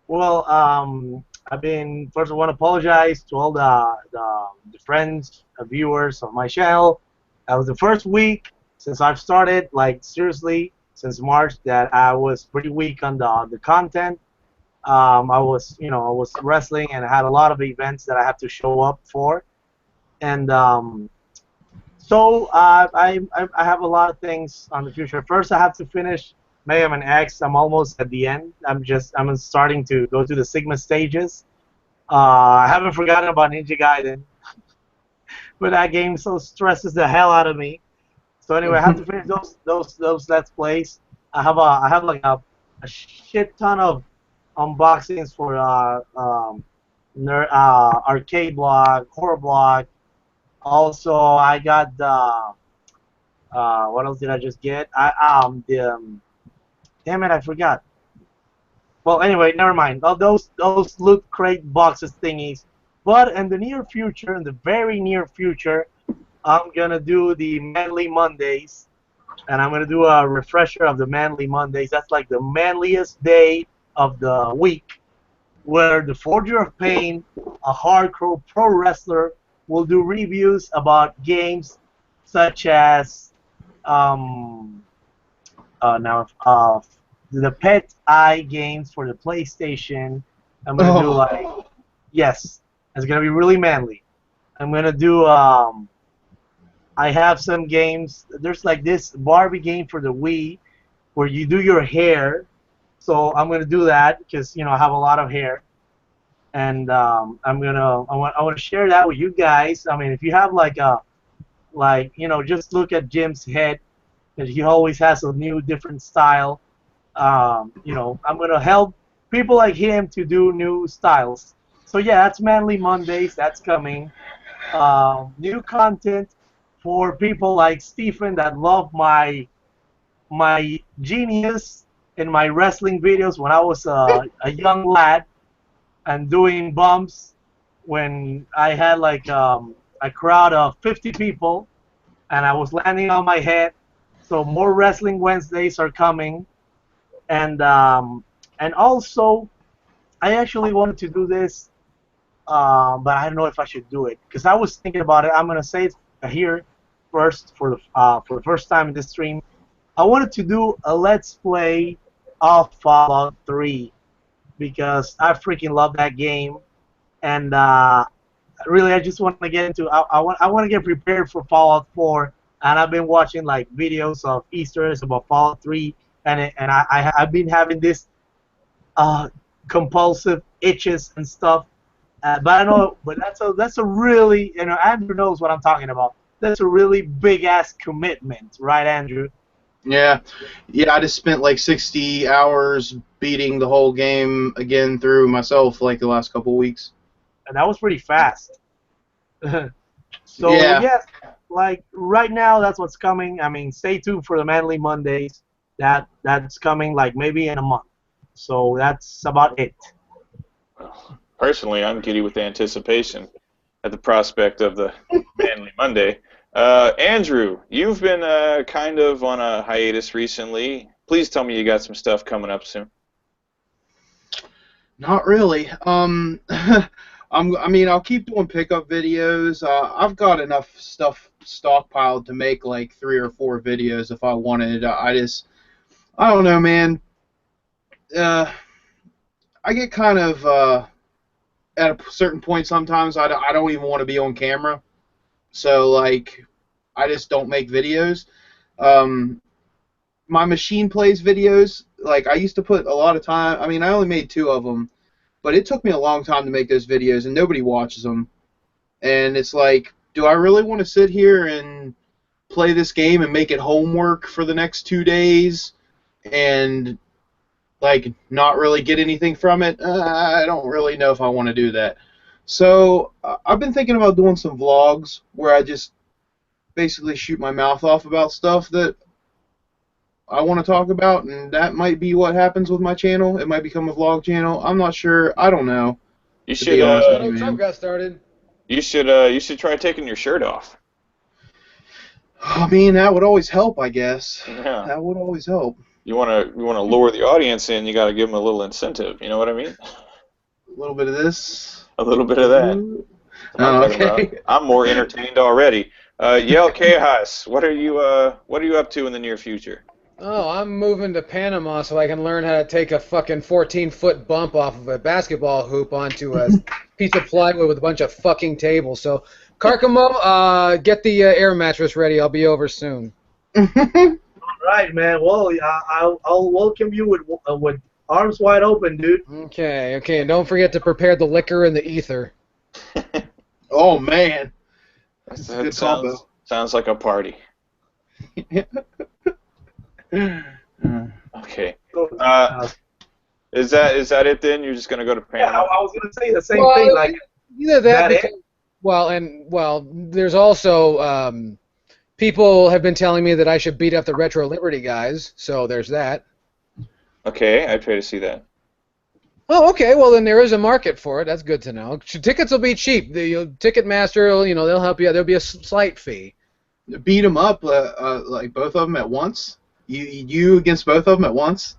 Well, first I want to apologize to all the friends, viewers of my channel. That was the first week since I've started, like seriously, since March, that I was pretty weak on the content. I was wrestling and I had a lot of events that I had to show up for, and so I have a lot of things on the future. First, I have to finish Mega Man X. I'm almost at the end. I'm starting to go through the Sigma stages. I haven't forgotten about Ninja Gaiden, but that game so stresses the hell out of me. So anyway, I have to finish those Let's Plays. I have like a shit ton of unboxings for arcade blog, horror blog. Also, I got the what else did I just get? Damn it, I forgot. Well, anyway, never mind. All those loot crate boxes thingies. But in the near future, in the very near future, I'm gonna do the Manly Mondays, and I'm gonna do a refresher of the Manly Mondays. That's like the manliest day of the week, where the Forger of Pain, a hardcore pro wrestler, will do reviews about games such as um, now the Pet Eye games for the PlayStation. I'm gonna do like yes, it's gonna be really manly. I'm gonna do I have some games. There's like this Barbie game for the Wii where you do your hair. So I'm gonna do that because I have a lot of hair, and I want to share that with you guys. I mean, if you have just look at Jim's head, because he always has a new different style. I'm gonna help people like him to do new styles. So yeah, that's Manly Mondays. That's coming. New content for people like Stephen that love my genius in my wrestling videos when I was a young lad and doing bumps when I had like a crowd of 50 people and I was landing on my head. So more Wrestling Wednesdays are coming, and also I actually wanted to do this, but I don't know if I should do it because I was thinking about it. I'm gonna say it here first for the first time in this stream. I wanted to do a Let's Play of Fallout 3 because I freaking love that game, and really I just want to get into. I want to get prepared for Fallout 4, and I've been watching like videos of Easter eggs about Fallout 3, and I've been having this compulsive itches and stuff. But I know, but that's a really, Andrew knows what I'm talking about. That's a really big ass commitment, right, Andrew? Yeah, I just spent like 60 hours beating the whole game again through myself like the last couple weeks. And that was pretty fast. So Yeah. yes, like right now that's what's coming. I mean, stay tuned for the Manly Mondays. That's coming like maybe in a month. So that's about it. Personally, I'm giddy with anticipation at the prospect of the Manly Monday. Andrew, you've been kind of on a hiatus recently. Please tell me you got some stuff coming up soon. Not really. I'll keep doing pickup videos. I've got enough stuff stockpiled to make like 3 or 4 videos if I wanted. I don't know, man. I get kind of at a certain point sometimes I don't even want to be on camera. So, like, I just don't make videos. My machine plays videos. Like, I used to put a lot of time. I mean, I only made 2 of them. But it took me a long time to make those videos, and nobody watches them. And it's like, do I really want to sit here and play this game and make it homework for the next 2 days and, like, not really get anything from it? I don't really know if I want to do that. So I've been thinking about doing some vlogs where I just basically shoot my mouth off about stuff that I want to talk about, and that might be what happens with my channel. It might become a vlog channel. I'm not sure. I don't know. You To should. be honest with you, Donald Trump man. got started. You should try taking your shirt off. I mean, that would always help, I guess. Yeah. That would always help. You wanna lure the audience in. You got to give them a little incentive. You know what I mean? A little bit of this. A little bit of that. That's what I'm talking Okay. about. I'm more entertained already. Yell Kaos, what are you up to in the near future? Oh, I'm moving to Panama so I can learn how to take a fucking 14-foot bump off of a basketball hoop onto a piece of plywood with a bunch of fucking tables. So, Carcamo, get the air mattress ready. I'll be over soon. All right, man. Well, I'll welcome you with arms wide open, dude. Okay, and don't forget to prepare the liquor and the ether. Oh, man. That's a That good combo. sounds like a party. Okay. Is that it then? You're just gonna go to Yeah, Panama? I was gonna say the same thing. Like, Either that, because, there's also people have been telling me that I should beat up the Retro Liberty guys. So there's that. Okay, I'd pay to see that. Oh, okay. Well, then there is a market for it. That's good to know. Tickets will be cheap. The Ticketmaster, they'll help you out. There'll be a slight fee. Beat them up, like both of them at once. You against both of them at once.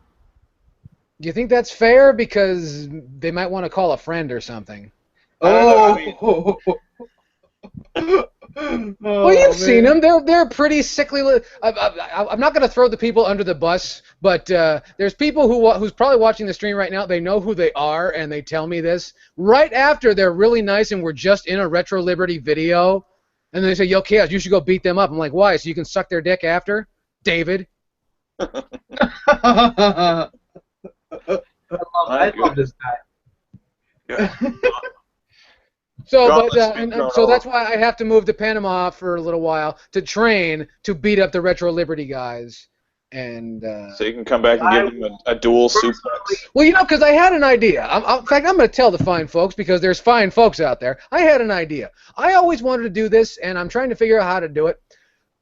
Do you think that's fair? Because they might want to call a friend or something. Oh. Well, you've seen them. They're pretty sickly. I'm not going to throw the people under the bus, but there's people who's probably watching the stream right now. They know who they are, and they tell me this right after they're really nice and we're just in a Retro Liberty video, and then they say, "Yo, Chaos, you should go beat them up." I'm like, "Why? So you can suck their dick after?" David. I love this guy. So, so that's why I have to move to Panama for a little while to train to beat up the Retro Liberty guys. And so you can come back and give them a dual suplex. Well, because I had an idea. In fact, I'm going to tell the fine folks, because there's fine folks out there. I had an idea. I always wanted to do this, and I'm trying to figure out how to do it.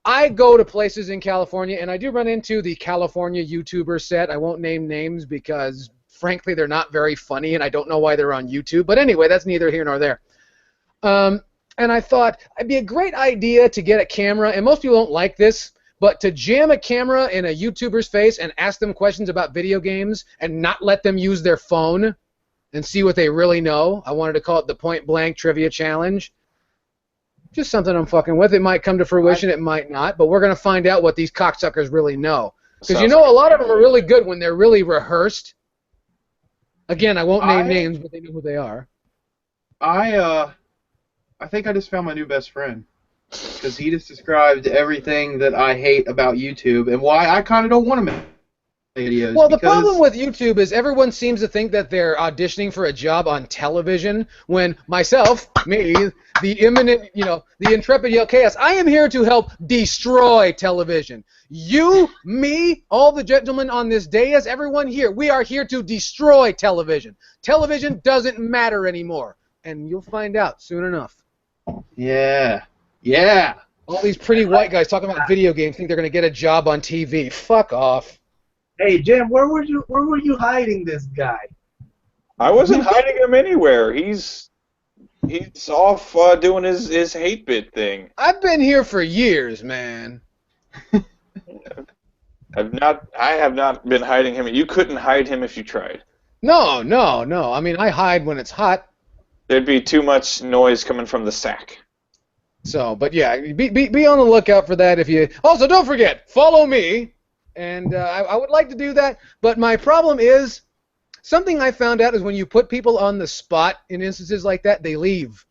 I go to places in California, and I do run into the California YouTuber set. I won't name names because, frankly, they're not very funny, and I don't know why they're on YouTube. But anyway, that's neither here nor there. And I thought it'd be a great idea to get a camera, and most people don't like this, but to jam a camera in a YouTuber's face and ask them questions about video games and not let them use their phone and see what they really know. I wanted to call it the Point Blank Trivia Challenge. Just something I'm fucking with. It might come to fruition, it might not, but we're going to find out what these cocksuckers really know. Because a lot of them are really good when they're really rehearsed. Again, I won't name names, but they know who they are. I think I just found my new best friend, because he just described everything that I hate about YouTube and why I kind of don't want to make videos. Well, the problem with YouTube is everyone seems to think that they're auditioning for a job on television, when myself, me, the imminent, the intrepid Yell Chaos, I am here to help destroy television. You, me, all the gentlemen on this dais, everyone here, we are here to destroy television. Television doesn't matter anymore, and you'll find out soon enough. Yeah. All these pretty white guys talking about video games think they're going to get a job on TV. Fuck off. Hey, Jim, where were you hiding this guy? I wasn't hiding him anywhere. He's off doing his hate bit thing. I've been here for years, man. I have not been hiding him. You couldn't hide him if you tried. No. I mean, I hide when it's hot. There'd be too much noise coming from the sack. So, but yeah, be on the lookout for that. If you also don't forget, follow me, and I would like to do that. But my problem is something I found out is when you put people on the spot in instances like that, they leave.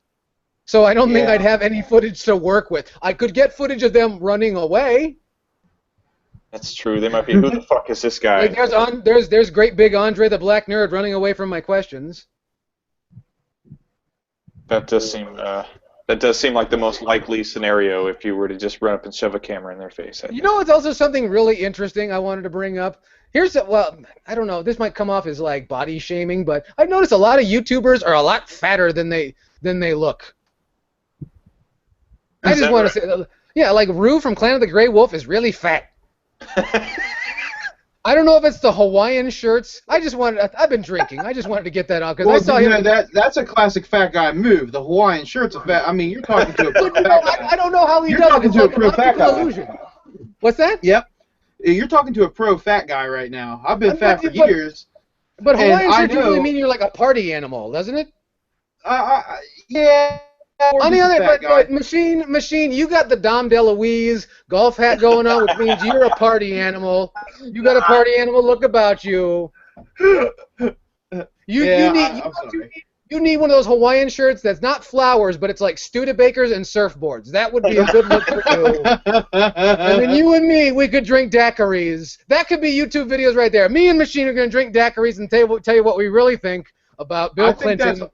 So I don't think I'd have any footage to work with. I could get footage of them running away. That's true. They might be. Who the fuck is this guy? Like there's great big Andre the Black Nerd running away from my questions. That does seem like the most likely scenario if you were to just run up and shove a camera in their face. It's also something really interesting I wanted to bring up. I don't know, this might come off as like body shaming, but I've noticed a lot of YouTubers are a lot fatter than they look. I just want to say, like Rue from Clan of the Grey Wolf is really fat. I don't know if it's the Hawaiian shirts. I've been drinking. I just wanted to get that out because I saw him. That's a classic fat guy move. The Hawaiian shirt's a fat. I mean, you're talking to a pro fat guy. I don't know how he You're does it. talking It's to a like pro fat guy. illusion. What's that? Yep. You're talking to a pro fat guy right now. I've been fat for years. But Hawaiian shirts usually mean you're like a party animal, doesn't it? Yeah. On the other hand, but Machine, you got the Dom DeLuise golf hat going on, which means you're a party animal. You got a party animal look about you. You need one of those Hawaiian shirts that's not flowers, but it's like Studebakers and surfboards. That would be a good look for you. And then you and me, we could drink daiquiris. That could be YouTube videos right there. Me and Machine are going to drink daiquiris and tell you what we really think about Bill Clinton.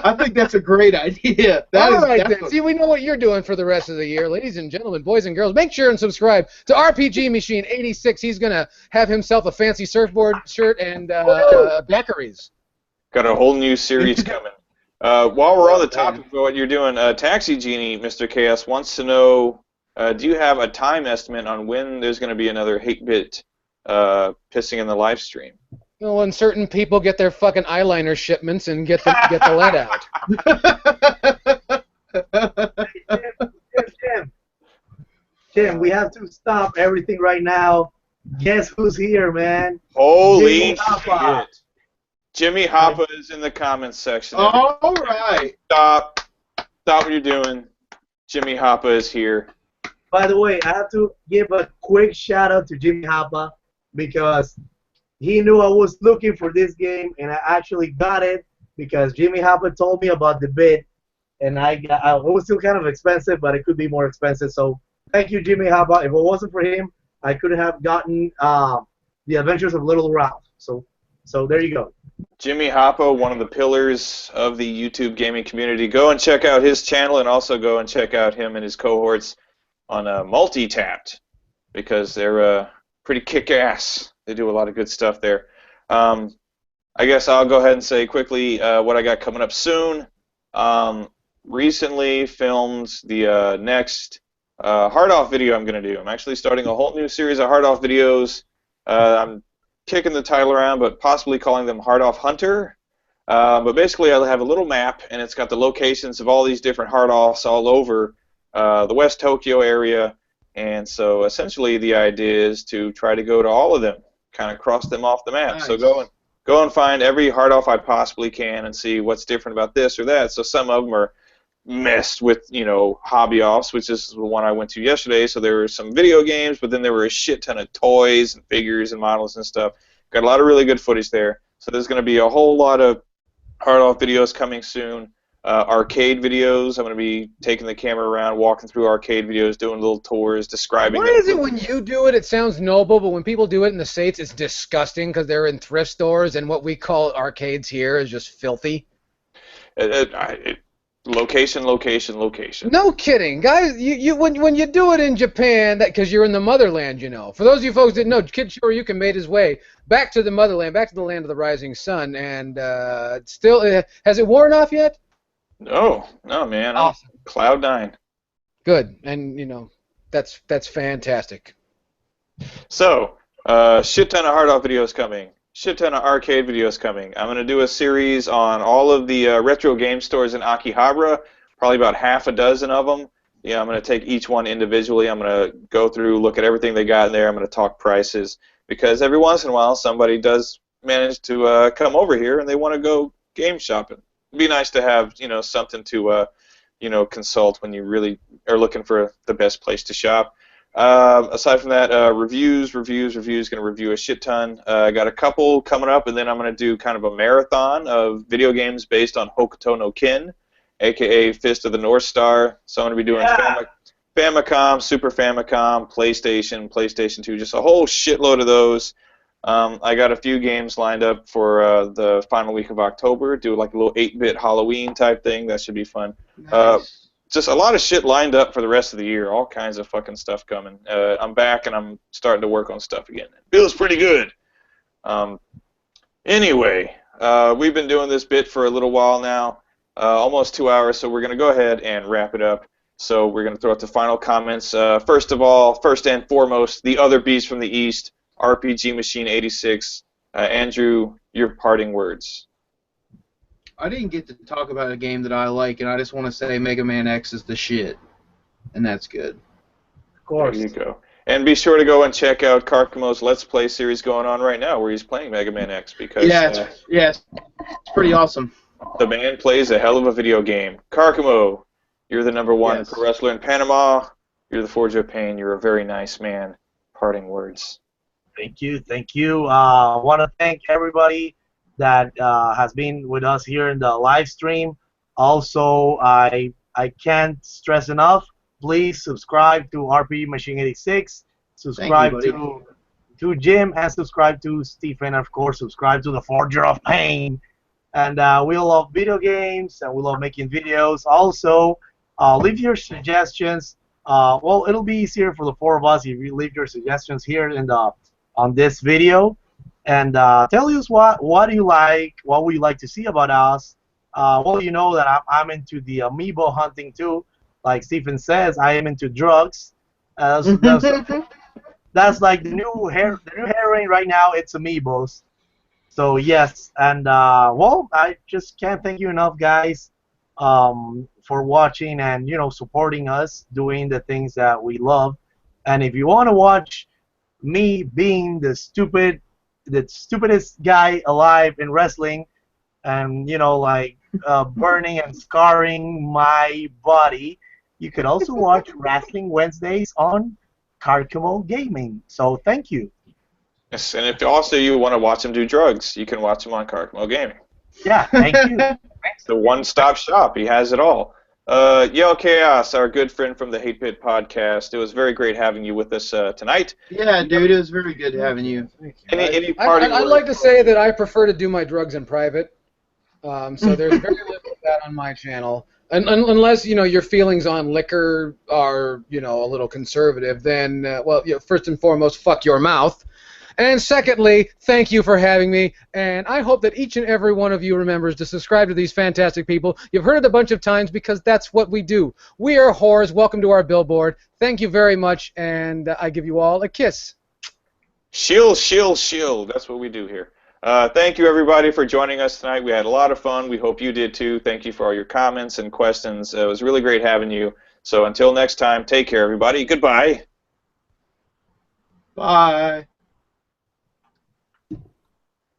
I think that's a great idea. All right, then. See, we know what you're doing for the rest of the year. Ladies and gentlemen, boys and girls, make sure and subscribe to RPG Machine 86. He's going to have himself a fancy surfboard shirt and daiquiris. Got a whole new series coming. While we're on the topic of what you're doing, Taxi Genie, Mr. Chaos, wants to know, do you have a time estimate on when there's going to be another hate bit pissing in the live stream? Well, when certain people get their fucking eyeliner shipments and get the lead out. Jim, we have to stop everything right now. Guess who's here, man? Holy Jimmy Hoppa. shit. Jimmy Hoppa is in the comments section. All right. Stop what you're doing. Jimmy Hoppa is here. By the way, I have to give a quick shout out to Jimmy Hoppa because he knew I was looking for this game and I actually got it because Jimmy Hoppa told me about the bid and it was still kind of expensive, but it could be more expensive. So thank you, Jimmy Hoppa. If it wasn't for him, I couldn't have gotten The Adventures of Little Ralph. So there you go. Jimmy Hoppa, one of the pillars of the YouTube gaming community. Go and check out his channel and also go and check out him and his cohorts on Multi-Tapped because they're pretty kick-ass. They do a lot of good stuff there. I guess I'll go ahead and say quickly what I got coming up soon. Recently filmed the next hard-off video I'm going to do. I'm actually starting a whole new series of hard-off videos. I'm kicking the title around, but possibly calling them Hard-Off Hunter. But basically, I'll have a little map, and it's got the locations of all these different hard-offs all over the West Tokyo area. And so essentially the idea is to try to go to all of them, kind of cross them off the map. Nice. So go and find every hard-off I possibly can and see what's different about this or that. So some of them are messed with, hobby offs, which is the one I went to yesterday. So there were some video games, but then there were a shit ton of toys and figures and models and stuff. Got a lot of really good footage there. So there's going to be a whole lot of hard-off videos coming soon. Arcade videos. I'm going to be taking the camera around, walking through arcade videos, doing little tours, describing. Why is it when you do it, it sounds noble, but when people do it in the States, it's disgusting because they're in thrift stores, and what we call arcades here is just filthy? Location. No kidding, guys. When you do it in Japan, because you're in the motherland, For those of you folks that know, Kid Shoryuken made his way back to the motherland, back to the land of the rising sun, and still, has it worn off yet? No, man. Awesome. Cloud 9. Good, and that's fantastic. So, shit ton of hard-off videos coming. Shit ton of arcade videos coming. I'm going to do a series on all of the retro game stores in Akihabara, probably about half a dozen of them. I'm going to take each one individually. I'm going to go through, look at everything they got in there. I'm going to talk prices because every once in a while somebody does manage to come over here and they want to go game shopping. It'd be nice to have, something to, consult when you really are looking for the best place to shop. Aside from that, reviews. Going to review a shit ton. I got a couple coming up, and then I'm going to do kind of a marathon of video games based on Hokuto no Ken, a.k.a. Fist of the North Star. So I'm going to be doing Famicom, Super Famicom, PlayStation 2, just a whole shitload of those. I got a few games lined up for the final week of October. Do like a little 8-bit Halloween type thing. That should be fun. Nice. Just a lot of shit lined up for the rest of the year. All kinds of fucking stuff coming. I'm back and I'm starting to work on stuff again. It feels pretty good. Anyway, we've been doing this bit for a little while now, almost 2 hours, so we're going to go ahead and wrap it up. So we're going to throw out the final comments. First and foremost, the other beast from the East, RPG Machine 86. Andrew, your parting words. I didn't get to talk about a game that I like, and I just want to say Mega Man X is the shit. And that's good. Of course. There you go. And be sure to go and check out Karkamo's Let's Play series going on right now where he's playing Mega Man X because it's pretty awesome. The man plays a hell of a video game. Karkamo, you're the #1 pro wrestler in Panama. You're the Forge of Pain. You're a very nice man. Parting words. Thank you. I want to thank everybody that has been with us here in the live stream. Also, I can't stress enough, please subscribe to RPG Machine 86, subscribe to Jim, and subscribe to Stephen, and of course subscribe to the Forger of Pain. And we love video games, and we love making videos. Also, leave your suggestions. Well, it'll be easier for the 4 of us if you leave your suggestions here on this video. And tell us what you like, what would you like to see about us. Well, you know that I'm into the amiibo hunting too. Like Stephen says, I am into drugs. That's like the new heroin right now. It's amiibos. So yes, and well, I just can't thank you enough, guys, for watching and supporting us doing the things that we love. And if you want to watch me being the stupidest guy alive in wrestling, and like burning and scarring my body, you could also watch Wrestling Wednesdays on Carcamo Gaming. So thank you. Yes, and if also you want to watch him do drugs, you can watch him on Carcamo Gaming. Yeah, thank you. It's the one-stop shop. He has it all. Yo, Chaos, our good friend from the Hate Pit podcast. It was very great having you with us tonight. Yeah, dude, it was very good having you. Any parting I'd words? like to say that I prefer to do my drugs in private. So there's very little of that on my channel. Unless your feelings on liquor are a little conservative, then well, first and foremost, fuck your mouth. And secondly, thank you for having me, and I hope that each and every one of you remembers to subscribe to these fantastic people. You've heard it a bunch of times because that's what we do. We are whores. Welcome to our billboard. Thank you very much, and I give you all a kiss. Shill, shill, shill. That's what we do here. Thank you, everybody, for joining us tonight. We had a lot of fun. We hope you did, too. Thank you for all your comments and questions. It was really great having you. So until next time, take care, everybody. Goodbye. Bye.